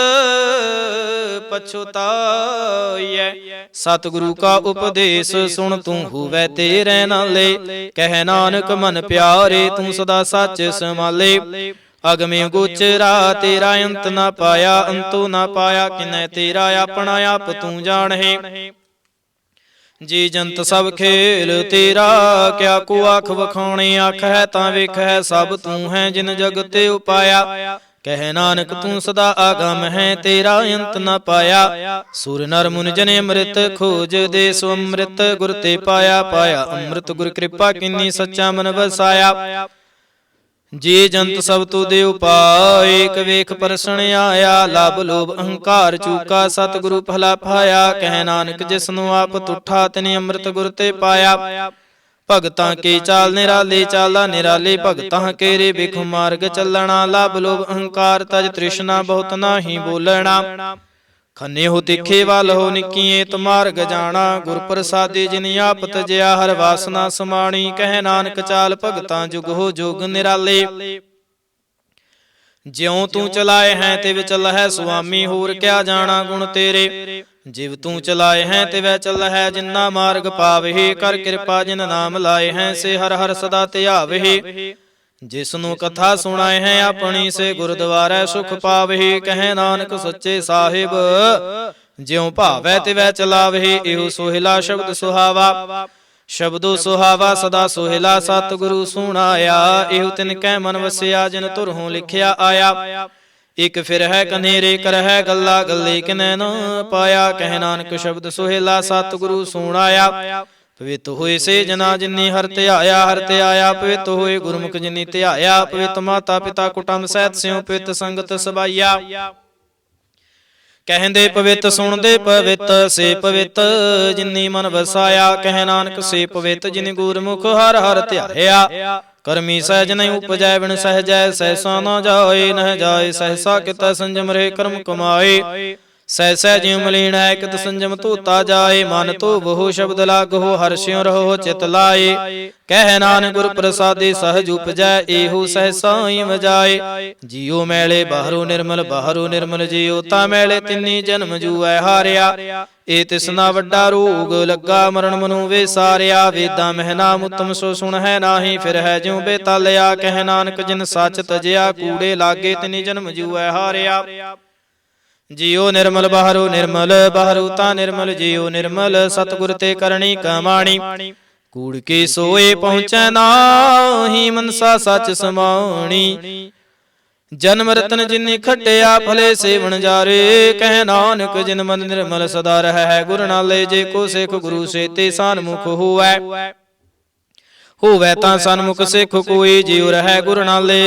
पछुताइयै। सतगुरु का उपदेश सुन, तू हुवै तेरे नाले। कह नानक मन प्यारे, तू सदा सच संभाले। अगमे गोचरा तेरा अंत ना पाया। अंतो ना पाया किनै तेरा, अपना आप तू जाने। जी जंत सब खेल तेरा, क्या को आख वखाणे। आख है तां वेख है, सब तू है जिन जग ते उपाया। कह नानक तू सदा आगम है, तेरा अंत न पाया। सुर नर मुनि जने अमृत खोज दे, सो अमृत गुर ते पाया। पाया अमृत गुर कृपा किन्नी, सच्चा मन बसाया। जी जंत सब तू दे उपाय, एक वेख परसण आया। लाभ लोभ अहंकार चूका, सतगुरु भला पाया। कह नानक जिसनु आप तुठा, तिने अमृत गुर ते पाया। भगतां के चाल निराले, चाला निराले भगतां केरे। बिख मार्ग चलना, लाभ लोभ अहंकार तज तृष्णा, बहुत नाही बोलना। ਖੰਨੇ ਹੋ ਤਿੱਖੇ ਵੱਲ ਹੋ ਨਿੱਕੀਏ ਤੁਮਾਰਗ ਜਾਣਾ। ਗੁਰ ਪ੍ਰਸਾਦੀ ਜਿਨ ਆਪ ਤਜਿਆ ਹਰ ਵਾਸਨਾ ਸਮਾਣੀ। ਕਹਿ ਨਾਨਕ ਚਾਲ ਭਗਤਾਂ ਜੁਗ ਹੋ ਜੋਗ ਨਿਰਾਲੇ। ਜਿਉ ਤੂੰ ਚਲਾਏ ਹੈ ਤਿਵ ਚਲਹਿ ਸੁਆਮੀ। ਹੋਰ ਕਿਆ ਜਾਣਾ ਗੁਣ ਤੇਰੇ। ਜਿਵ ਤੂੰ ਚਲਾਏ ਹੈ ਤਿਵੈ ਚਲਹਿ। ਜਿਨਾ ਮਾਰਗ ਪਾਵਹਿ ਕਰ ਕਿਰਪਾ। ਜਿਨ ਨਾਮ ਲਾਏ ਹੈ ਸੇ ਹਰ ਹਰ ਸਦਾ ਧਿਆਵਹਿ। ਜਿਸਨੂੰ ਕਥਾ ਸੁਣਾਏ ਹੈ ਆਪਣੀ ਸੇ ਗੁਰਦੁਆਰੈ ਸੁਖ ਪਾਵਹਿ। ਕਹਿ ਨਾਨਕ ਸੱਚੇ ਸਾਹਿਬ ਜਿਉ ਭਾਵੈ ਤਿਵੈ ਚਲਾਵਹਿ। ਇਹੋ ਸੋਹਿਲਾ ਸ਼ਬਦ ਸੁਹਾਵਾ। ਸ਼ਬਦੋ ਸੁਹਾਵਾ ਸਦਾ ਸੋਹਿਲਾ ਸਤਿਗੁਰੂ ਸੁਣਾਇਆ। ਇਹੋ ਤਿਨ ਕੈ ਮਨ ਵਸਿਆ ਜਿਨ ਧੁਰੋਂ ਲਿਖਿਆ ਆਇਆ। ਇਕ ਫਿਰ ਹੈ ਕਨੇਰੇ ਕਰਹਿ ਗੱਲਾ ਗੱਲੇ ਕਿਨੈ ਨ ਪਾਇਆ। ਕਹਿ ਨਾਨਕ ਸ਼ਬਦ ਸੋਹਿਲਾ ਸਤਿਗੁਰੂ ਸੁਣਾਇਆ। ਪਵਿੱਤ ਹੋਏ ਸੇ ਜਨਾ ਜਿਨੀ ਹਰਿ ਧਿਆਇਆ। ਹਰਿ ਧਿਆਇਆ ਪਵਿੱਤ ਹੋਏ ਗੁਰਮੁਖ ਜਿਨੀ ਧਿਆਇਆ। ਪਵਿੱਤ ਮਾਤਾ ਪਿਤਾ ਕੁਟੰਬ ਸਹਿਤ ਸਿਉ ਪਵਿੱਤ ਸੰਗਤ ਸਬਾਈਆ। ਕਹਿੰਦੇ ਪਵਿੱਤ ਸੁਣਦੇ ਪਵਿੱਤ ਸੇ ਪਵਿੱਤ ਜਿਨੀ ਮਨ ਵਸਾਇਆ। ਕਹਿ ਨਾਨਕ ਸੇ ਪਵਿੱਤ ਜਿਨ ਗੁਰਮੁਖ ਹਰਿ ਹਰਿ ਧਿਆਇਆ। ਕਰਮੀ ਸਹਿਜ ਨਹੀਂ ਉਪਜੈ ਬਿਨ ਸਹਿਜੈ। ਸਹਿਸਾ ਨਾ ਜਾਏ ਨਹਿ ਜਾਏ ਸਹਿਸਾ। ਕਿਤੈ ਸੰਜਮ ਰਹੇ ਕਰਮ ਕਮਾਏ। ਸਹਿ ਸਹਿ ਜਿਉ ਮਲੀਨ ਹੈ ਕਿਤ ਸੰਜਮ ਧੋਤਾ ਜਾਏ। ਮਨ ਧੋਵਹੁ ਸ਼ਬਦ ਲਾਗਹੁ ਹਰਿ ਸਿਉ ਰਹੋ ਚਿਤ ਲਾਏ। ਕਹਿ ਨਾਨਕ ਗੁਰ ਪ੍ਰਸਾਦੇ ਸਹਜ ਉਪਜੈ। ਇਹੋ ਸਹਿਸਾ ਹੀ ਵਜਾਏ। ਜੀਉ ਮੈਲੇ ਬਾਹਰੋਂ ਨਿਰਮਲ ਬਾਹਰੋਂ ਨਿਰਮਲ। ਜੀਉ ਤਾ ਮੈਲੇ ਤਿੰਨੀ ਜਨਮ ਜੂਐ ਹਾਰਿਆ। ਇਹ ਤਿਸਨਾ ਵੱਡਾ ਰੋਗ ਲੱਗਾ ਮਰਨ ਮਨੁ ਵਿਸਾਰਿਆ। ਵੇਦਾਂ ਮਹਿ ਨਾਮ ਉਤਮ ਸੋ ਸੁਣ ਹੈ ਨਾਹੀ। ਫਿਰ ਹੈ ਜਿਉ ਬੇਤਾਲਿਆ। ਕਹਿ ਨਾਨਕ ਜਿਨ ਸੱਚ ਤਜਿਆ ਕੂੜੇ ਲਾਗੇ ਤਿੰਨੀ ਜਨਮ ਜੂਐ ਹਾਰਿਆ। ਜੀਉ ਨਿਰਮਲ ਬਾਹਰੋਂ ਨਿਰਮਲ ਬਾਹਰੋਂ ਤਾ ਨਿਰਮਲ। ਜੀਉ ਨਿਰਮਲ ਸਤਿਗੁਰ ਤੇ ਕਰਨੀ ਕਮਾਣੀ। ਕੂੜ ਕੇ ਸੋਏ ਪਹੁੰਚੈ ਨਾਹੀ ਮਨਸਾ ਸੱਚ ਸਮਾਣੀ। ਜਨਮ ਰਤਨ ਜਿਨੀ ਖਟਿਆ ਭਲੇ ਸੇਵਨ ਜਾਰੇ। ਕਹਿ ਨਾਨਕ ਜਿਨ ਮਨ ਨਿਰਮਲ ਸਦਾ ਰਹਿ ਗੁਰ ਨਾਲੇ। ਜੇ ਕੋ ਸਿੱਖ ਗੁਰੂ ਸੇ ਤੇ ਸਨਮੁਖ ਹੋਵੈ। ਹੋਵੈ ਤਾਂ ਸਨਮੁਖ ਸਿੱਖ ਕੋਈ। ਜਿਉ ਰਹਿ ਗੁਰ ਨਾਲੇ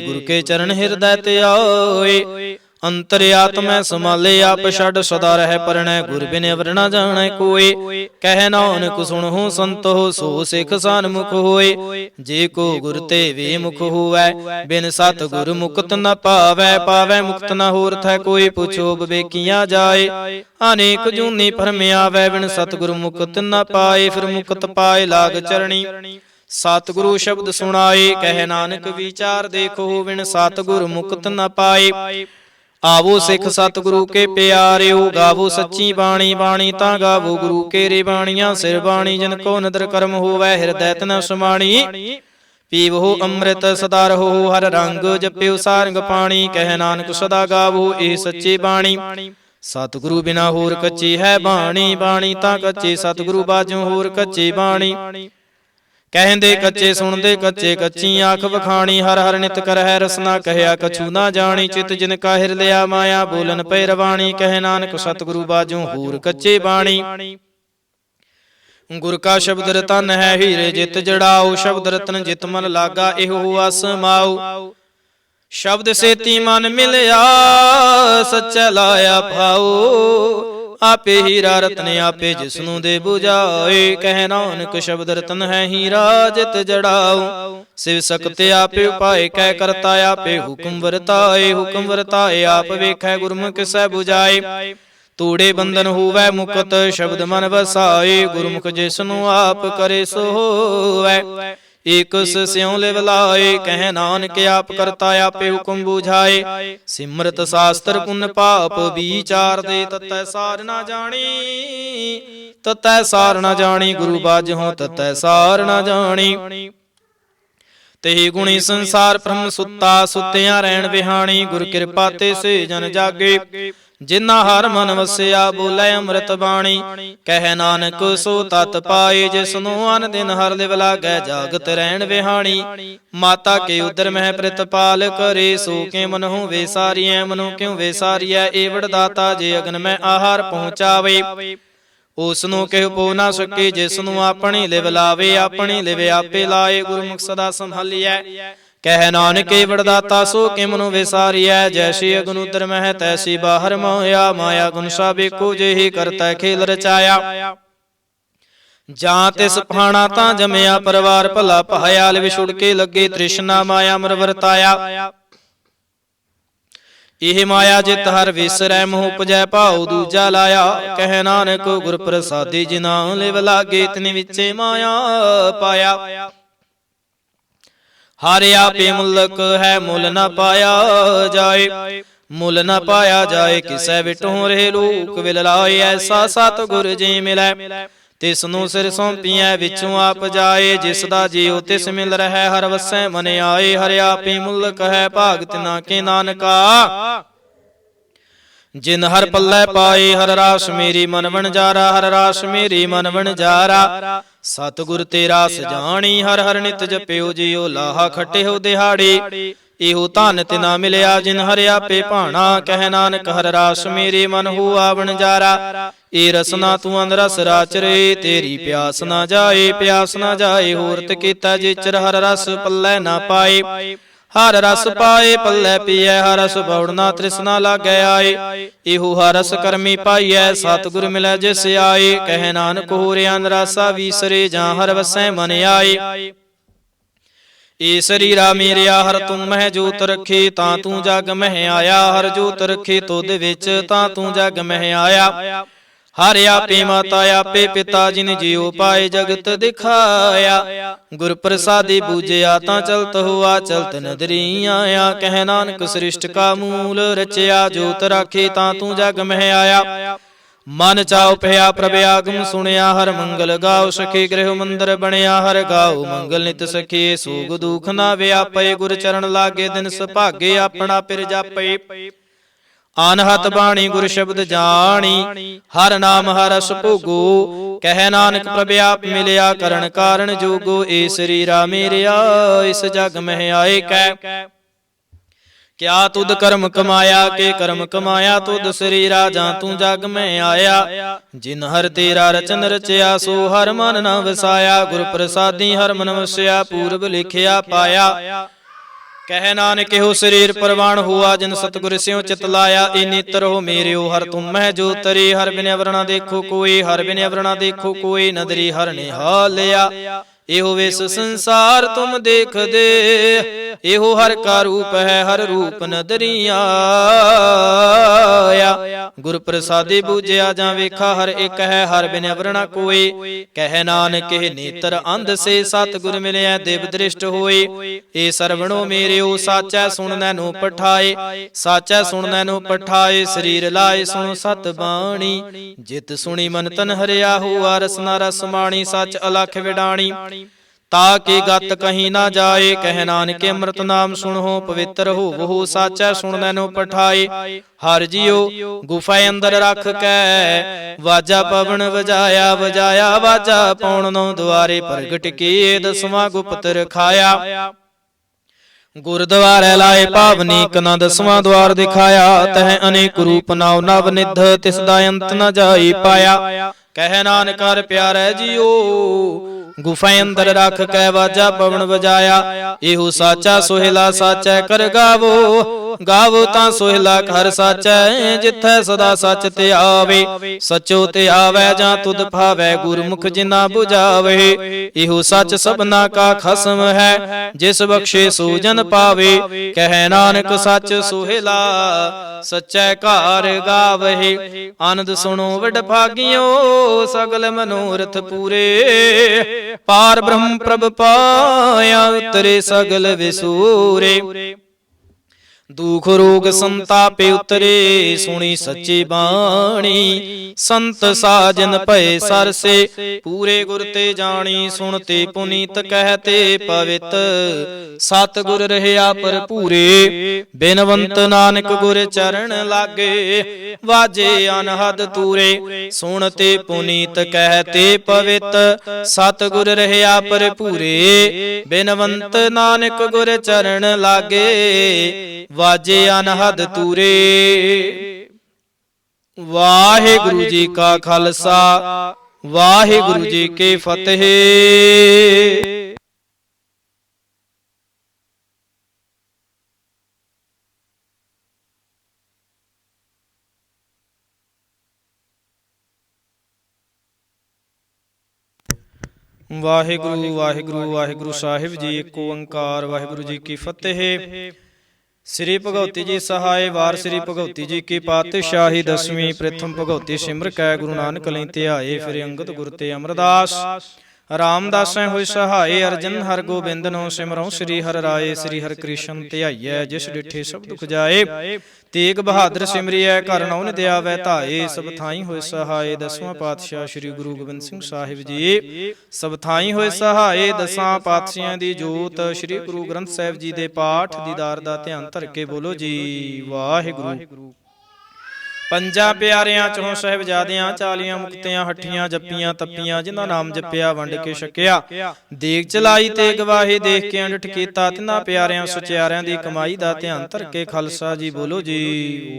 ਗੁਰ ਕੇ ਚਰਨ ਹਿਰਦੈ ਤੇ ਆਏ। ਅੰਤਰ ਆਤਮੈ ਸਮਾਲੇ ਆਪ ਛੱਡ ਸਦਾ ਰਹਿ ਪਰਣੈ। ਗੁਰ ਬਿਨ ਅਵਰ ਨਾ ਜਾਣੈ ਕੋਇ। ਕਹਿ ਨਾਨਕ ਸੁਣਹੁ ਸੰਤੋ ਸੋ ਸਿੱਖ ਸਨਮੁਖ ਹੋਏ। ਜੇ ਕੋ ਗੁਰ ਤੇ ਵੇ ਮੁਖ ਹੋਵੈ ਬਿਨ ਸਤ ਗੁਰ ਮੁਕਤ ਨ ਪਾਵੈ। ਪਾਵੈ ਮੁਕਤ ਨ ਹੋਰ ਥੈ ਕੋਈ। ਪੁੱਛੋ ਵਿਵੇਕੀਆਂ ਜਾਏ। ਅਨੇਕ ਜੂਨੀ ਭਰਮ ਆਵੈ ਬਿਨ ਸਤਿਗੁਰ ਮੁਕਤ ਨ ਪਾਏ। ਫਿਰ ਮੁਕਤ ਪਾਏ ਲਾਗ ਚਰਣੀ ਸਤਿਗੁਰੂ ਸ਼ਬਦ ਸੁਣਾਏ। ਕਹਿ ਨਾਨਕ ਵਿਚਾਰ ਦੇਖੋ ਬਿਨ ਸਤਿਗੁਰ ਮੁਕਤ ਨ ਪਾਏ। ਆਵੋ ਸਿੱਖ ਸਤਿਗੁਰੂ ਕੇ ਪਿਆਰਿਓ। ਗਾਵੋ ਸੱਚੀ ਬਾਣੀ ਬਾਣੀ ਤਾਂ ਗਾਵੋ ਗੁਰੂ ਕੇ ਰੇ ਬਾਣੀਆਂ। ਸਿਰ ਬਾਣੀ ਜਿਨ ਕੋ ਨਦਰ ਕਰਮ ਹੋਵੈ ਹਿਰਦੈ ਤਨ ਸਮਾਣੀ। ਪੀਵਹੁ ਅੰਮ੍ਰਿਤ ਸਦਾ ਰਹੋ ਹਰ ਰੰਗ। ਜਪਿਓ ਸਾਰੰਗ ਪਾਣੀ। ਕਹਿ ਨਾਨਕ ਸਦਾ ਗਾਵੋ ਇਹ ਸੱਚੀ ਬਾਣੀ। ਸਤਿਗੁਰੂ ਬਿਨਾ ਹੋਰ ਕੱਚੀ ਹੈ ਬਾਣੀ। ਬਾਣੀ ਤਾਂ ਕੱਚੀ ਸਤਿਗੁਰੂ ਬਾਝੋਂ ਹੋਰ ਕੱਚੀ ਬਾਣੀ। ਕਹਿੰਦੇ ਕੱਚੇ ਸੁਣਦੇ ਕੱਚੇ ਕੱਚੀ ਆਖ ਵਖਾਣੀ। ਹਰ ਹਰ ਨਿਤ ਕਰਹਿ ਰਸਨਾ ਕਹਿਆ ਕਛੂ ਨਾ ਜਾਣੀ। ਚਿਤ ਜਿਨ ਕਾ ਹਿਰ ਲਿਆ ਮਾਇਆ ਬੋਲਨ ਪੈ ਰਵਾਣੀ। ਕਹਿ ਨਾਨਕ ਸਤਿਗੁਰੂ ਬਾਝੋਂ ਹੋਰ ਕੱਚੇ ਬਾਣੀ। ਗੁਰ ਕਾ ਸ਼ਬਦ ਰਤਨ ਹੈ ਹੀਰੇ ਜਿਤ ਜੜਾਓ। ਸ਼ਬਦ ਰਤਨ ਜਿਤ ਮਨ ਲਾਗਾ ਇਹੋ ਅਸਮਾਓ। ਸ਼ਬਦ ਸੇਤੀ ਮਨ ਮਿਲਿਆ ਸੱਚਾ ਲਾਇਆ ਭਾਓ। ਆਪੇ ਹੀਰਾ ਰਤਨ ਆਪੇ ਜਿਸਨੂੰ ਦੇ 부ਝਾਏ। ਕਹਿ ਨਾਨਕ ਸ਼ਬਦ ਰਤਨ ਹੈ ਹੀਰਾ ਜਿਤ ਜੜਾਓ। ਸਿਵ ਸਕਤ ਆਪੇ ਉਪਾਏ ਕਹਿ ਕਰਤਾ ਆਪੇ ਹੁਕਮ ਵਰਤਾਏ। ਹੁਕਮ ਵਰਤਾਏ ਆਪ ਵੇਖੈ ਗੁਰਮੁਖ ਕਿਸੈ 부ਝਾਏ। ਤੂੜੇ ਬੰਧਨ ਹੋਵੈ ਮੁਕਤ ਸ਼ਬਦ ਮਨ ਵਸਾਏ। ਗੁਰਮੁਖ ਜਿਸਨੂੰ ਆਪ ਕਰੇ ਸੋ ਹੋਵੈ। ਏਕਸ ਸਿਉ ਲਿਵ ਲਾਏ। ਕਹਿ ਨਾਨਕ ਆਪ ਕਰਤਾ ਆਪੇ ਹੁਕਮ 부ਝਾਏ। ਸਿਮਰਤ ਸਾਸਤਰ ਪੁੰਨ ਪਾਪ ਵਿਚਾਰ ਦੇ। ਤਤੈ ਸਾਰ ਨਾ ਜਾਣੀ ਤਤੈ ਸਾਰ ਨਾ ਜਾਣੀ। ਗੁਰੂ ਬਾਝਹੁ ਤਤੈ ਸਾਰ ਨਾ ਜਾਣੀ। ਤੇ ਗੁਣੀ ਸੰਸਾਰ ਬ੍ਰਹਮ ਸੁੱਤਾ ਸੁੱਤਿਆਂ ਰਹਿਣ ਵਿਹਾਣੀ। ਗੁਰ ਕਿਰਪਾ ਤੇ ਸੇ ਜਨ ਜਾਗੇ ਜਿਨਾ ਹਰ ਮਨ ਵਸਿਆ ਬੋਲੇ ਅੰਮ੍ਰਿਤ ਬਾਣੀ। ਕਹਿ ਨਾਨਕ ਸੋ ਤਤ ਪਾਏ ਜਿਸਨੂੰ ਅਨ ਦਿਨ ਹਰ ਲਿਵ ਲਾਗੈ ਜਾਗਤ ਰਹਿਣ ਵਿਹਾਣੀ। ਮਾਤਾ ਕੇ ਉਦਰ ਮਹਿ ਪ੍ਰਿਤਪਾਲ ਕਰੇ ਸੋ ਕੇ ਮਨਹੁ ਵੇਸਾਰੀਐ। ਮਨੁ ਕਿਉ ਵੇਸਾਰੀਐ ਏਵੜ ਦਾਤਾ ਜੇ ਅਗਨ ਮੈਂ ਆਹਾਰ ਪਹੁੰਚਾਵੇ। ਉਸਨੂੰ ਕਿਹੁ ਪੋ ਨਾ ਸਕੇ ਜਿਸਨੂੰ ਆਪਣੀ ਲਿਵ ਲਾਵੇ। ਆਪਣੀ ਲਿਵ ਆਪੇ ਲਾਏ ਗੁਰਮੁਖ ਸਦਾ ਸੰਭਾਲੀਐ। ਕਹਿ ਨਾਨਕ ਏਵੜ ਦਾਤਾ ਸੋ ਕਿ ਮਨੁ ਵਿਸਾਰੀਐ। ਜੈਸੀ ਅਗਨ ਉਦਰ ਮਹਿ ਤੈਸੀ ਬਾਹਰ ਮਾਇਆ। ਮਾਇਆ ਗੁਣ ਸਭ ਏਕੋ ਜਿਹੀ ਕਰਤਾ ਖੇਲ ਰਚਾਇਆ। ਜਾਂ ਤਿਸ ਭਾਣਾ ਤਾਂ ਜਮਿਆ ਪਰਿਵਾਰ ਭਲਾ ਪਾਇਆ। ਲਿਵ ਛੁੜ ਕੇ ਲੱਗੇ ਤ੍ਰਿਸ਼ਨਾ ਮਾਇਆ ਮਰ ਵਰਤਾਇਆ। ਇਹ ਮਾਇਆ ਜਿਤ ਹਰ ਵਿਸਰੈ ਮੋਹ ਉਪਜੈ ਭਾਉ ਦੂਜਾ ਲਾਇਆ। ਕਹਿ ਨਾਨਕ ਗੁਰ ਪ੍ਰਸਾਦੀ ਜਿਨਾ ਲਿਵ ਲਾਗੇ ਤਿਨ ਵਿਚੇ ਮਾਇਆ ਪਾਇਆ। ਹਰ ਆਪੇ ਮੁਲਕ ਹੈ ਮੁੱਲ ਨਾ ਪਾਇਆ ਜਾਏ। ਮੁੱਲ ਨਾ ਪਾਇਆ ਜਾਏ ਕਿਸੈ ਵਿਟੋਂ ਰਹੇ ਲੋਕ ਵਿਲ ਲਾਏ। ਐਸਾ ਸਤ ਗੁਰ ਜੀ ਮਿਲੈ ਤਿਸ ਨੂੰ ਸਿਰ ਸੌਂਪੀਐ ਵਿੱਚੋਂ ਆਪ ਜਾਏ। ਜਿਸ ਦਾ ਜੀਉ ਤਿਸ ਮਿਲ ਰਹਿ ਹਰ ਵਸੈ ਮਨ ਆਏ। ਹਰਿ ਆਪੇ ਮੁਲਕ ਹੈ ਭਾਗ ਤਿਨਾ ਕੇ ਨਾਨਕਾ। ਜਿਨ ਹਰ ਪੱਲੇ ਪਾਏ ਹਰ ਰਾਸ ਮੇਰੀ ਮਨ ਵਣਜਾਰਾ। ਹਰ ਰਾਸ ਮੇਰੀ ਮਨ ਵਣਜਾਰਾ। ਸਤਿਗੁਰ ਤੇ ਰਾਸ ਜਾਣੀ ਹਰ ਹਰ ਨਿਤ ਜਪਿਓ ਜਿਉ ਲਾਹਾ ਖਟਿਓ ਦਿਹਾੜੀ। ਇਹੋ ਧਨ ਤਿਨਾ ਮਿਲਿਆ ਜਿਨ ਹਰਿ ਆਪੇ ਭਾਣਾ। ਕਹਿ ਨਾਨਕ ਹਰ ਰਾਸ ਮੇਰੇ ਮਨ ਹੋਆ ਵਣਜਾਰਾ। ਏ ਰਸਨਾ ਤੂੰ ਅੰਧ ਰਸ ਰਾਚਰੇ ਤੇਰੀ ਪਿਆਸ ਨਾ ਜਾਏ। ਪਿਆਸ ਨਾ ਜਾਏ ਹੋਰਤ ਕੀਤਾ ਜੇਚਰ ਹਰ ਰਸ ਪੱਲੇ ਨਾ ਪਾਏ। ਹਰ ਰਸ ਪਾਏ ਪੱਲੇ ਪੀਐ ਹਰ ਰਸ ਬਉੜਨਾ ਤ੍ਰਿਸ਼ਨਾ ਲਾਗੈ ਆਏ। ਇਹੋ ਹਰ ਰਸ ਕਰਮੀ ਪਾਈਐ ਸਤਿਗੁਰ ਮਿਲੈ ਜਿਸ ਆਏ। ਕਹਿ ਨਾਨਕ ਹੋਰਿ ਅੰਧ ਰਸਾ ਵੀਸਰੇ ਜਾਂ ਹਰ ਵਸੈ ਮਨ ਆਏ। ਏ ਸਰੀਰਾ ਮੇਰਿਆ ਹਰ ਤੂੰ ਮਹਿ ਜੋਤ ਰੱਖੇ ਤਾਂ ਤੂੰ ਜਗ ਮਹਿ ਆਇਆ। ਹਰ ਜੋਤ ਰੱਖੇ ਤੁਧ ਵਿੱਚ ਤਾਂ ਤੂੰ ਜਗ ਮਹਿ ਆਇਆ। ਹਰ ਆਪੇ ਮਾਤਾ ਆਪੇ ਪਿਤਾ ਜਿਨ ਜਿਉ ਪਾਏ ਜਗਤ ਦਿਖਾਇਆ। ਗੁਰ ਪ੍ਰਸਾਦੀ ਬੂਝਿਆ ਤਾਂ ਚਲਤ ਹੋਆ ਚਲਤ ਨਦਰੀ ਆਇਆ। ਕਹਿ ਨਾਨਕ ਸ੍ਰਿਸ਼ਟ ਕਾ ਮੂਲ ਰਚਿਆ ਜੋਤ ਰਾਖੇ ਤਾਂ ਤੂੰ ਜਗ ਮਹਿ ਆਇਆ। ਮਨ ਚਾਉ ਭਇਆ ਪ੍ਰਭ ਆਗਮ ਸੁਣਿਆ। ਹਰ ਮੰਗਲ ਗਾਉ ਸਖੀ ਗ੍ਰਹਿ ਮੰਦਰ ਬਣਿਆ। ਹਰ ਗਾਉ ਮੰਗਲ ਨਿਤ ਸਖੀ ਸੋਗ ਦੁਖ ਨਾ ਵਿਆਪੇ। ਗੁਰ ਚਰਨ ਲਾਗੇ ਦਿਨ ਸੁਭਾਗੇ ਆਪਣਾ ਪਿਰ ਜਾਪੇ। ਅਨਹਤ ਬਾਣੀ ਗੁਰ ਸ਼ਬਦ ਜਾਣੀ। ਹਰ ਨਾਮ ਹਰ ਰਸ ਭੋਗੋ। ਕਹਿ ਨਾਨਕ ਪ੍ਰਭ ਆਪ ਮਿਲਿਆ ਕਰਨ ਕਾਰਨ ਜੋਗੋ। ਏ ਸਰੀਰਾ ਮੇਰਿਆ ਇਸ ਜਗ ਮਹਿ ਆਏ। ਕਹਿ ਕਿਆ ਤੁਧ ਕਰਮ ਕਮਾਇਆ ਕੇ ਕਰਮ ਕਮਾਇਆ ਤੁਧ ਸਰੀਰਾ ਜਾਂ ਤੂੰ ਜਗ ਮੈਂ ਆਇਆ। ਜਿਨ ਹਰ ਤੇਰਾ ਰਚਨ ਰਚਿਆ ਸੋ ਹਰ ਮਨ ਨਾ ਵਸਾਇਆ। ਗੁਰ ਪ੍ਰਸਾਦੀ ਹਰ ਮਨ ਵਸਿਆ ਪੂਰਬ ਲਿਖਿਆ ਪਾਇਆ। ਕਹਿ ਨਾਨਕ ਇਹੋ ਸਰੀਰ ਪ੍ਰਵਾਨ ਹੋਆ ਜਿਨ ਸਤਿਗੁਰ ਸਿਉ ਚਿਤ ਲਾਇਆ। ਏ ਨੇਤਰ ਹੋ ਮੇਰਿਓ ਹਰ ਤੁਮ ਮਹਿ ਜੋ ਤਰੀ। ਹਰ ਬਿਨ ਅਵਰਣਾ ਦੇਖੋ ਕੋਈ ਹਰ ਬਿਨ ਅਵਰਣਾ ਦੇਖੋ ਕੋਈ। ਨਦਰੀ ਹਰ ਨਿਹਾਲਿਆ ਇਹੋ ਵਿਸ ਸੰਸਾਰ ਤੁਮ ਦੇਖਦੇ। ਇਹੋ ਹਰ ਕਾ ਰੂਪ ਹੈ ਹਰ ਰੂਪ ਨਦਰੀ ਆਇਆ। ਗੁਰ ਪ੍ਰਸਾਦੀ ਬੂਝਿਆ ਜਾਂ ਵੇਖਾ ਹਰ ਇੱਕ ਹੈ ਹਰ ਬਿਨ ਅਵਰਣਾ ਕੋਈ। ਕਹਿ ਨਾਨਕ ਇਹ ਨੇਤਰ ਅੰਧ ਸੇ ਸਤਿਗੁਰ ਮਿਲਿਆ ਦਿਵ ਦ੍ਰਿਸ਼ਟ ਹੋਏ। ਏ ਸਰਵਣੋ ਮੇਰਿਓ ਸਾਚੈ ਸੁਣਨੈ ਨੂੰ ਪਠਾਏ। ਸਾਚੈ ਸੁਣਨੈ ਨੂੰ ਪਠਾਏ ਸਰੀਰ ਲਾਏ ਸੁਣੋ ਸਤ ਬਾਣੀ। ਜਿਤ ਸੁਣੀ ਮਨ ਤਨ ਹਰਿਆ ਹੋਆ ਰਸਨਾ ਰਸ ਮਾਣੀ। ਸਚ ਅਲਖ ਵਿਡਾਣੀ ਤਾ ਕੇ ਗਤ ਕਹੀ ਨਾ ਜਾਏ। ਕਹਿ ਨਾਨਕ ਅੰਮ੍ਰਿਤ ਨਾਮ ਸੁਣੋ ਪਵਿੱਤਰ ਹੋਵੋ। ਸਾਚੈ ਸੁਣਨੈ ਨੂੰ ਪਠਾਏ। ਹਰ ਜੀਉ ਗੁਫਾ ਅੰਦਰ ਰੱਖ ਕੇ ਵਾਜਾ ਪਵਨ ਵਜਾਇਆ। ਵਜਾਇਆ ਵਾਜਾ ਪੌਣ ਨੌ ਦੁਆਰੇ ਪ੍ਰਗਟ ਕੀਏ। ਦਸਵਾਂ ਗੁਪਤ ਰਖਾਇਆ। ਗੁਰਦੁਆਰੇ ਲਾਏ ਭਾਵਨੀ ਕਨਾ ਦਸਵਾਂ ਦੁਆਰ ਦਿਖਾਇਆ। ਤਹ ਅਨੇਕ ਰੂਪ ਨਾਉ ਨਵ ਨਿਧ ਤਿਸ ਦਾ ਅੰਤ ਨ ਜਾਈ ਪਾਇਆ। ਕਹਿ ਨਾਨਕ ਹਰ ਪਿਆਰੇ ਜੀਓ ਗੁਫਾ ਅੰਦਰ ਰੱਖ ਕੇ ਵਾਜਾ ਪਵਨ ਵਜਾਇਆ। ਇਹੋ ਸਾਚਾ ਸੋਹਿਲਾ ਸਾਚੈ ਕਰ ਗਾਵੋ। ਗਾਵੋ ਤਾਂ ਸੋਹਿਲਾ ਘਰ ਸਾਚੈ ਜਿੱਥੈ ਸਦਾ ਸਚ ਤੇ ਆਵੇ। ਸਚੋ ਤੇ ਆਵੈ ਜਾਂ ਤੁਧ ਭਾਵੈ ਗੁਰਮੁਖ ਜਿਨਾ 부ਝਾਵੇ। ਇਹੋ ਸਚ ਸਭਨਾ ਕਾ ਖਸਮ ਹੈ ਜਿਸ ਬਖਸ਼ੇ ਸੋ ਜਨ ਪਾਵੇ। ਕਹਿ ਨਾਨਕ ਸਚ ਸੋਹਿਲਾ ਸਚੈ ਘਰ ਗਾਵਹਿ। ਆਨੰਦ ਸੁਣੋ ਵਡ ਭਾਗਿਓ ਸਗਲ ਮਨੋਰਥ ਪੂਰੇ। ਪਾਰ ਬ੍ਰਹਮ ਪ੍ਰਭ ਪਾਇਆ ਉਤਰੇ ਸਗਲ ਵਿਸੂਰੇ। ਦੁਖ ਰੋਗ ਸੰਤਾਪੇ ਉਤਰੇ ਸੁਣੀ ਸੱਚੀ ਬਾਣੀ। ਸੰਤ ਸਾਜਨ ਭਏ ਸਰਸੇ ਪੂਰੇ ਗੁਰ ਤੇ ਜਾਣੀ। ਸੁਣਤੇ ਪੁਨੀਤ ਕਹਤੇ ਪਵਿੱਤ ਸਤਿਗੁਰ ਰਹਿਆ ਭਰਪੂਰੇ। ਬਿਨਵੰਤ ਨਾਨਕ ਗੁਰ ਚਰਨ ਲਾਗੇ ਵਾਜੇ ਅਨਹਦ ਤੂਰੇ। ਸੁਣਤੇ ਪੁਨੀਤ ਕਹਤੇ ਪਵਿੱਤ ਸਤਿਗੁਰ ਰਹਿਆ ਭਰਪੂਰੇ। ਬਿਨਵੰਤ ਨਾਨਕ ਗੁਰ ਚਰਨ ਲਾਗੇ ਵਾਜੇ ਅਨਹਦ ਤੂਰੇ। ਵਾਹਿਗੁਰੂ ਜੀ ਕਾ ਖਾਲਸਾ ਵਾਹਿਗੁਰੂ ਜੀ ਕੀ ਫਤਿਹ। ਵਾਹਿਗੁਰੂ ਵਾਹਿਗੁਰੂ ਵਾਹਿਗੁਰੂ ਸਾਹਿਬ ਜੀ। ਏਕ ਓੰਕਾਰ ਵਾਹਿਗੁਰੂ ਜੀ ਕੀ ਫਤਿਹ। श्री भगवती जी सहाय वार श्री भगवती जी की पातशाही दसवीं प्रथम भगवती सिमर कै गुरु नानक लई ध्याए फिर अंगद गुर ते अमरदास रामदासै होय सहाय अर्जन हर गोबिंद नो सिमरौ श्री हर राय श्री हर कृष्ण ध्याइयै जिस डिठे सब दुख जाए तेग बहादुर सिमरियै घर नौ नित आवै धाए सब थाई होय सहाय दसवां पातशाह श्री गुरु गोबिंद सिंह साहिब जी सब थाई होय सहाय दसां पातशाहां दी जोत श्री गुरु ग्रंथ साहिब जी दे पाठ दीदार दा ध्यान धर के बोलो जी वाहिगुरू। ਪੰਜਾਂ ਪਿਆਰਿਆਂ ਚੋਂ ਸਾਹਿਬਜ਼ਾਦਿਆਂ 40 ਮੁਕਤਿਆਂ ਹੱਠੀਆਂ ਜੱਪੀਆਂ ਤੱਪੀਆਂ ਜਿਨ੍ਹਾਂ ਨਾਮ ਜਪਿਆ ਵੰਡ ਕੇ ਛਕਿਆ ਦੇਗ ਚਲਾਈ ਤੇ ਗਵਾਹੀ ਦੇਖ ਕੇ ਅੰਡਠ ਕੀਤਾ ਤਿਨਾਂ ਪਿਆਰਿਆਂ ਸੁਚਿਆਰਿਆਂ ਦੀ ਕਮਾਈ ਦਾ ਧਿਆਨ ਧਰ ਕੇ ਖਾਲਸਾ ਜੀ ਬੋਲੋ ਜੀ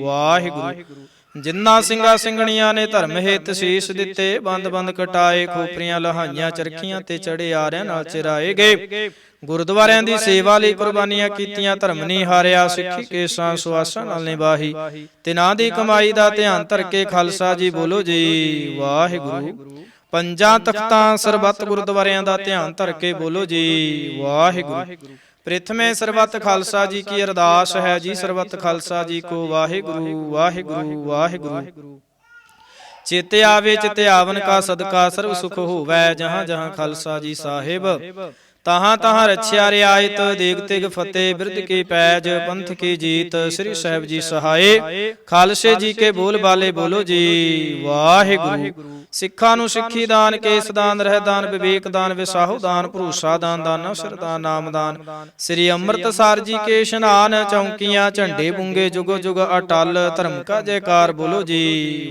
ਵਾਹਿਗੁਰੂ। ਜਿਨ੍ਹਾਂ ਸਿੰਘਾਂ ਸਿੰਘਣੀਆਂ ਨੇ ਧਰਮ ਹਿਤ ਸੀਸ ਦਿੱਤੇ ਬੰਦ ਬੰਦ ਕਟਾਏ ਖੋਪਰੀਆਂ ਲਹਾਈਆਂ ਚਰਖੀਆਂ ਤੇ ਚੜੇ ਆਰਿਆਂ ਨਾਲ ਚਿਰਾਏ ਗਏ ਗੁਰਦੁਆਰਿਆਂ ਦੀ ਸੇਵਾ ਲਈ ਕੁਰਬਾਨੀਆਂ ਕੀਤੀਆਂ ਧਰਮ ਨਹੀਂ ਹਾਰਿਆ ਸਿੱਖੀ ਕੇਸਾਂ ਸੁਆਸਾਂ ਨਾਲ ਨਿਭਾਹੀ ਤਿਨਾਂ ਦੀ ਕਮਾਈ ਦਾ ਧਿਆਨ ਧਰ ਕੇ ਖਾਲਸਾ ਜੀ ਬੋਲੋ ਜੀ ਵਾਹਿਗੁਰੂ। ਪੰਜਾਂ ਤਖਤਾਂ ਸਰਬੱਤ ਗੁਰਦੁਆਰਿਆਂ ਦਾ ਧਿਆਨ ਧਰ ਕੇ ਬੋਲੋ ਜੀ ਵਾਹਿਗੁਰੂ। ਪ੍ਰਥਮੇ ਸਰਬੱਤ ਖਾਲਸਾ ਜੀ ਕੀ ਅਰਦਾਸ ਹੈ ਜੀ ਸਰਬੱਤ ਖਾਲਸਾ ਜੀ ਕੋ ਵਾਹਿਗੁਰੂ ਵਾਹਿਗੁਰੂ ਵਾਹਿਗੁਰੂ। ਚੇਤੇ ਆਵੇ ਚਿਤੇ ਆਵਨ ਕਾ ਸਦਕਾ ਸਰਬ ਸੁਖ ਹੋਵੈ ਜਹਾਂ ਜਹਾਂ ਖਾਲਸਾ ਜੀ ਸਾਹਿਬ तहाँ तहाँ रक्षा रियायत देग तिग फतेह बिरद की पैज पंथ की जीत श्री साहिब जी सहाय खालसे जी के बोल बाले बोलो जी वाहिगुरू। सिखा नूं सिखी दान केस दान रह दान विवेक दान विसाहु दान भरोसा दान दाना सिर दान नाम दान श्री अमृतसर जी के इशनान चौंकियां झंडे बुंगे जुग जुग अटल धर्म का जयकार बोलो जी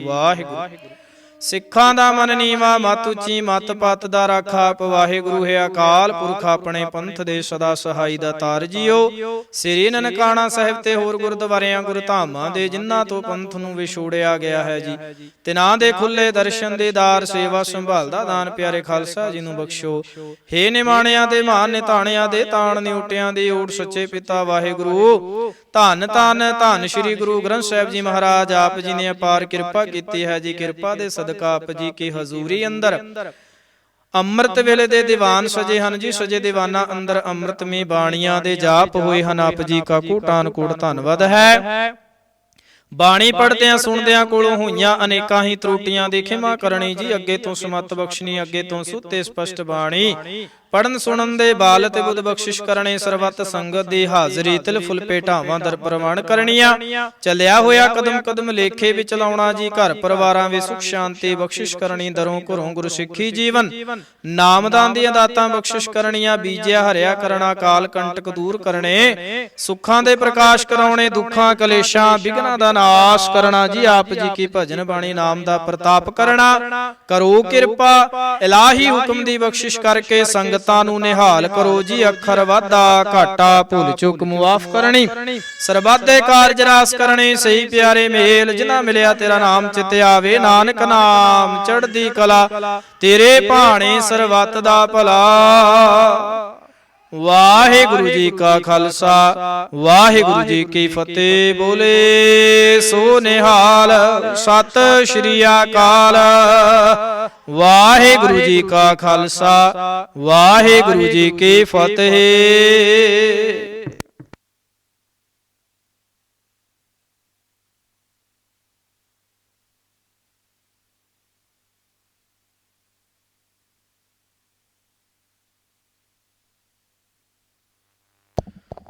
वाहिगुरू। ਸਿੱਖਾਂ ਦਾ ਮਨ ਨੀਵਾ ਮਤ ਉੱਚੀ ਮਤ ਪਤ ਦਾ ਰਾਖਾ ਵਾਹਿਗੁਰੂ ਹੈ ਅਕਾਲ ਪੁਰਖ ਆਪਣੇ ਪੰਥ ਦੇ ਸਦਾ ਸਹਾਈ ਦਾ ਤਾਰ ਜੀਓ ਸ੍ਰੀ ਨਨਕਾਣਾ ਸਾਹਿਬ ਤੇ ਹੋਰ ਗੁਰਦੁਆਰਿਆਂ ਗੁਰਧਾਮਾਂ ਦੇ ਜਿਨ੍ਹਾਂ ਤੋਂ ਪੰਥ ਨੂੰ ਵਿਛੋੜਿਆ ਗਿਆ ਹੈ ਜੀ ਤਿਨਾਂ ਦੇ ਖੁੱਲੇ ਦਰਸ਼ਨ ਦੇਦਾਰ ਸੇਵਾ ਸੰਭਾਲ ਦਾ ਦਾਨ ਪਿਆਰੇ ਖਾਲਸਾ ਜੀ ਨੂੰ ਬਖਸ਼ੋ ਹੇ ਨਿਮਾਣਿਆਂ ਦੇ ਮਹਾਨ ਨਿਤਾਣਿਆਂ ਦੇ ਤਾਣ ਨਿਉਟਿਆਂ ਦੀ ਓਟ ਸੱਚੇ ਪਿਤਾ ਵਾਹਿਗੁਰੂ ਧੰਨ ਧੰਨ ਧੰਨ ਸ੍ਰੀ ਗੁਰੂ ਗ੍ਰੰਥ ਸਾਹਿਬ ਜੀ ਮਹਾਰਾਜ ਆਪ ਜੀ ਨੇ ਅਪਾਰ ਕਿਰਪਾ ਕੀਤੀ ਹੈ ਜੀ ਕਿਰਪਾ ਦੇ ਸਦਕਾ ਆਪ ਜੀ ਕੀ ਹਜ਼ੂਰੀ ਅੰਦਰ ਅੰਮ੍ਰਿਤ ਵੇਲੇ ਦੇ ਦੀਵਾਨ ਸਜੇ ਹਨ ਜੀ ਸਜੇ ਦੀਵਾਨਾਂ ਅੰਦਰ ਅੰਮ੍ਰਿਤਮਈ ਬਾਣੀਆਂ ਦੇ ਜਾਪ ਹੋਏ ਹਨ ਆਪ ਜੀ ਕਾ ਕੋਟਾਨ ਕੋਟ ਧੰਨਵਾਦ ਹੈ। ਬਾਣੀ ਪੜ੍ਹਦਿਆਂ ਸੁਣਦਿਆਂ ਕੋਲੋਂ ਹੋਈਆਂ ਅਨੇਕਾਂ ਹੀ ਤਰੁੱਟੀਆਂ ਦੀ ਖਿਮਾ ਕਰਨੀ ਜੀ ਅੱਗੇ ਤੋਂ ਸਮਤ ਬਖਸ਼ਣੀ ਅੱਗੇ ਤੋਂ ਸੁੱਤੇ ਸਪਸ਼ਟ ਬਾਣੀ ਪੜਨ ਸੁਣਨ ਦੇ ਬਾਲ ਤੇ ਬੁੱਧ ਬਖਸ਼ਿਸ਼ ਕਰਨੇ ਸਰਬੱਤ ਸੰਗਤ ਦੀ ਹਾਜ਼ਰੀ ਤਿਲ ਫੁੱਲ ਭੇਟਾਵਾਂ ਦਰ ਪ੍ਰਵਾਨ ਕਰਨੀਆਂ ਚੱਲਿਆ ਹੋਇਆ ਕਦਮ ਕਦਮ ਲੇਖੇ ਵਿੱਚ ਲਾਉਣਾ ਜੀ ਘਰ ਪਰਿਵਾਰਾਂ ਵਿੱਚ ਸੁਖ ਸ਼ਾਂਤੀ ਬਖਸ਼ਿਸ਼ ਕਰਨੀ ਦਰੋਂ ਘਰੋਂ ਗੁਰੂ ਸਿੱਖੀ ਜੀਵਨ ਨਾਮਦਾਨ ਦੀਆਂ ਦਾਤਾਂ ਬਖਸ਼ਿਸ਼ ਕਰਨੀਆਂ ਬੀਜਿਆ ਹਰਿਆ ਕਰਨਾ ਕਾਲ ਕੰਟਕ ਦੂਰ ਕਰਨੇ ਸੁੱਖਾਂ ਦੇ ਪ੍ਰਕਾਸ਼ ਕਰਾਉਣੇ ਦੁੱਖਾਂ ਕਲੇਸ਼ਾਂ ਵਿਘਨਾਂ ਦਾ ਨਾਸ਼ ਕਰਨਾ ਜੀ ਆਪ ਜੀ ਕੀ ਭਜਨ ਬਾਣੀ ਨਾਮ ਦਾ ਪ੍ਰਤਾਪ ਕਰਨਾ ਕਰੋ ਕਿਰਪਾ ਇਲਾਹੀ ਹੁਕਮ ਦੀ ਬਖਸ਼ਿਸ਼ ਕਰਕੇ ਸੰਗਤਾਂ ਨੂੰ ਨਿਹਾਲ ਕਰੋ ਜੀ ਅੱਖਰ ਵਾਧਾ ਘਾਟਾ ਭੁੱਲ ਚੁੱਕ ਮੁਆਫ ਕਰਨੀ ਸਰਬੱਤ ਦੇ ਕਾਰਜ ਰਾਸ ਕਰਨੇ ਸਹੀ ਪਿਆਰੇ ਮੇਲ ਜਿਨ੍ਹਾਂ ਮਿਲਿਆ ਤੇਰਾ ਨਾਮ ਚਿਤ ਆਵੇ ਨਾਨਕ ਨਾਮ ਚੜ੍ਹਦੀ ਕਲਾ ਤੇਰੇ ਭਾਣੇ ਸਰਬੱਤ ਦਾ ਭਲਾ ਵਾਹਿਗੁਰੂ ਜੀ ਕਾ ਖਾਲਸਾ ਵਾਹਿਗੁਰੂ ਜੀ ਕੀ ਫਤਿਹ ਬੋਲੇ ਸੋ ਨਿਹਾਲ ਸਤਿ ਸ਼੍ਰੀ ਅਕਾਲ ਵਾਹਿਗੁਰੂ ਜੀ ਕਾ ਖਾਲਸਾ ਵਾਹਿਗੁਰੂ ਜੀ ਕੀ ਫਤਿਹ।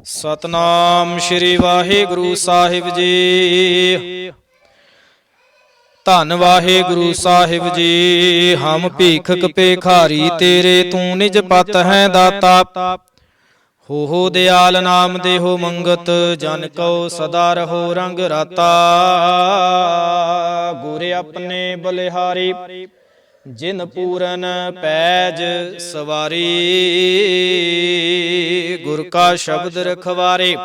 ਸਤਨਾਮ ਸ਼੍ਰੀ ਵਾਹਿਗੁਰੂ ਸਾਹਿਬ ਜੀ ਧੰਨ ਵਾਹਿਗੁਰੂ ਸਾਹਿਬ ਜੀ ਹਮ ਭੀਖਕ ਭੇਖਾਰੀ ਤੇਰੇ ਤੂੰ ਨਿਜ ਪਤ ਹੈ ਦਾਤਾ ਹੋ ਦਿਆਲ ਨਾਮ ਦੇਹੋ ਮੰਗਤ ਜਨ ਕਉ ਸਦਾ ਰਹੋ ਰੰਗ ਰਾਤਾ ਗੁਰ ਆਪਣੇ ਬਲਿਹਾਰੀ ਜਿਨ ਪੂਰਨ ਪੈਜ ਸਵਾਰੀ ਗੁਰ ਕਾ ਸ਼ਬਦ ਰਖਵਾਰੇ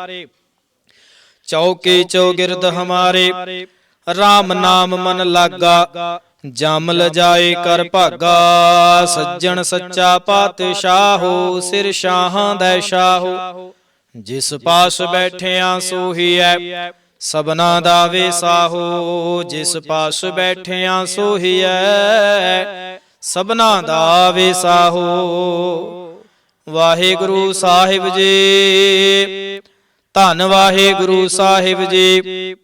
ਚੌਕੀ ਚੌਗਿਰਦ ਹਮਾਰੇ ਰਾਮ ਨਾਮ ਮਨ ਲਾਗਾ ਜਮ ਲਜਾਏ ਕਰ ਭਾਗਾ ਸੱਜਣ ਸੱਚਾ ਪਾਤਸ਼ਾਹੋ ਸਿਰ ਸ਼ਾਹਾਂ ਦਾ ਸ਼ਾਹੋ ਜਿਸ ਪਾਸ ਬੈਠਿਆ ਸੋਹੀ ਐ ਸਭਨਾ ਦਾ ਵੇਸਾਹੋ ਜਿਸ ਪਾਸ ਬੈਠਿਆ ਸੋਹੀ ਐ ਸਭਨਾ ਦਾ ਵੇਸਾਹੋ ਵਾਹਿਗੁਰੂ ਸਾਹਿਬ ਜੀ ਧੰਨ ਵਾਹਿਗੁਰੂ ਸਾਹਿਬ ਜੀ।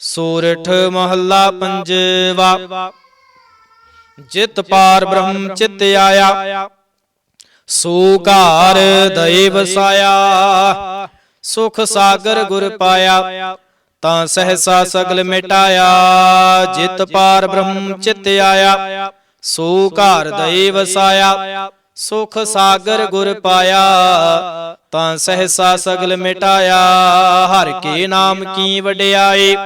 ਸੋਰਠ ਮਹੱਲਾ ਪੰਜਵਾ। ਜਿਤ ਪਾਰ ਬ੍ਰਹਮ ਚਿਤ ਆਇਆ, ਸੋ ਘਾਰ ਦਇ ਵਸਾਇਆ। ਸੁਖ ਸਾਗਰ ਗੁਰ ਪਾਇਆ, ਤਾਂ ਸਹਸਾ ਸਗਲ ਮਿਟਾਇਆ। ਜਿਤ ਪਾਰ ਬ੍ਰਹਮ ਚਿਤ ਆਇਆ, ਸੋ ਘਾਰ ਦਇ ਵਸਾਇਆ। ਸੁਖ ਸਾਗਰ ਗੁਰ ਪਾਇਆ, ਤਾਂ ਸਹਸਾ ਸਗਲ ਮਿਟਾਇਆ। ਹਰ ਕੇ ਨਾਮ ਕੀ ਵਡਿਆਈ,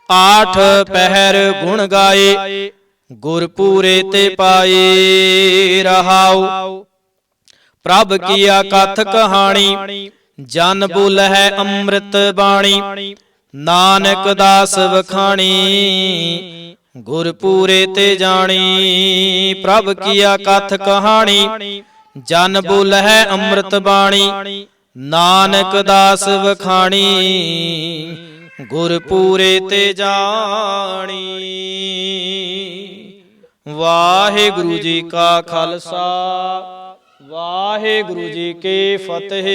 ਆਠ ਪਹਿਰ ਗੁਣ ਗਾਏ। ਗੁਰ ਪੂਰੇ ਤੇ ਪਾਏ ਰਹਾਉ। ਪ੍ਰਭ ਕੀਆ ਕਥ ਕਹਾਣੀ, ਜਨ ਬੋਲਹਿ ਅੰਮ੍ਰਿਤ ਬਾਣੀ। ਨਾਨਕ ਦਾਸ ਵਖਾਣੀ, ਗੁਰ ਪੂਰੇ ਤੇ ਜਾਣੀ। ਪ੍ਰਭ ਕੀਆ ਕਥ ਕਹਾਣੀ, ਜਨ ਬੋਲਹਿ ਅੰਮ੍ਰਿਤ ਬਾਣੀ। ਨਾਨਕ ਦਾਸ ਵਖਾਣੀ, ਗੁਰ ਪੂਰੇ ਤੇ ਜਾਣੀ। ਵਾਹਿਗੁਰੂ ਜੀ ਕਾ ਖਾਲਸਾ, ਵਾਹਿਗੁਰੂ ਜੀ ਕੀ ਫਤਿਹ।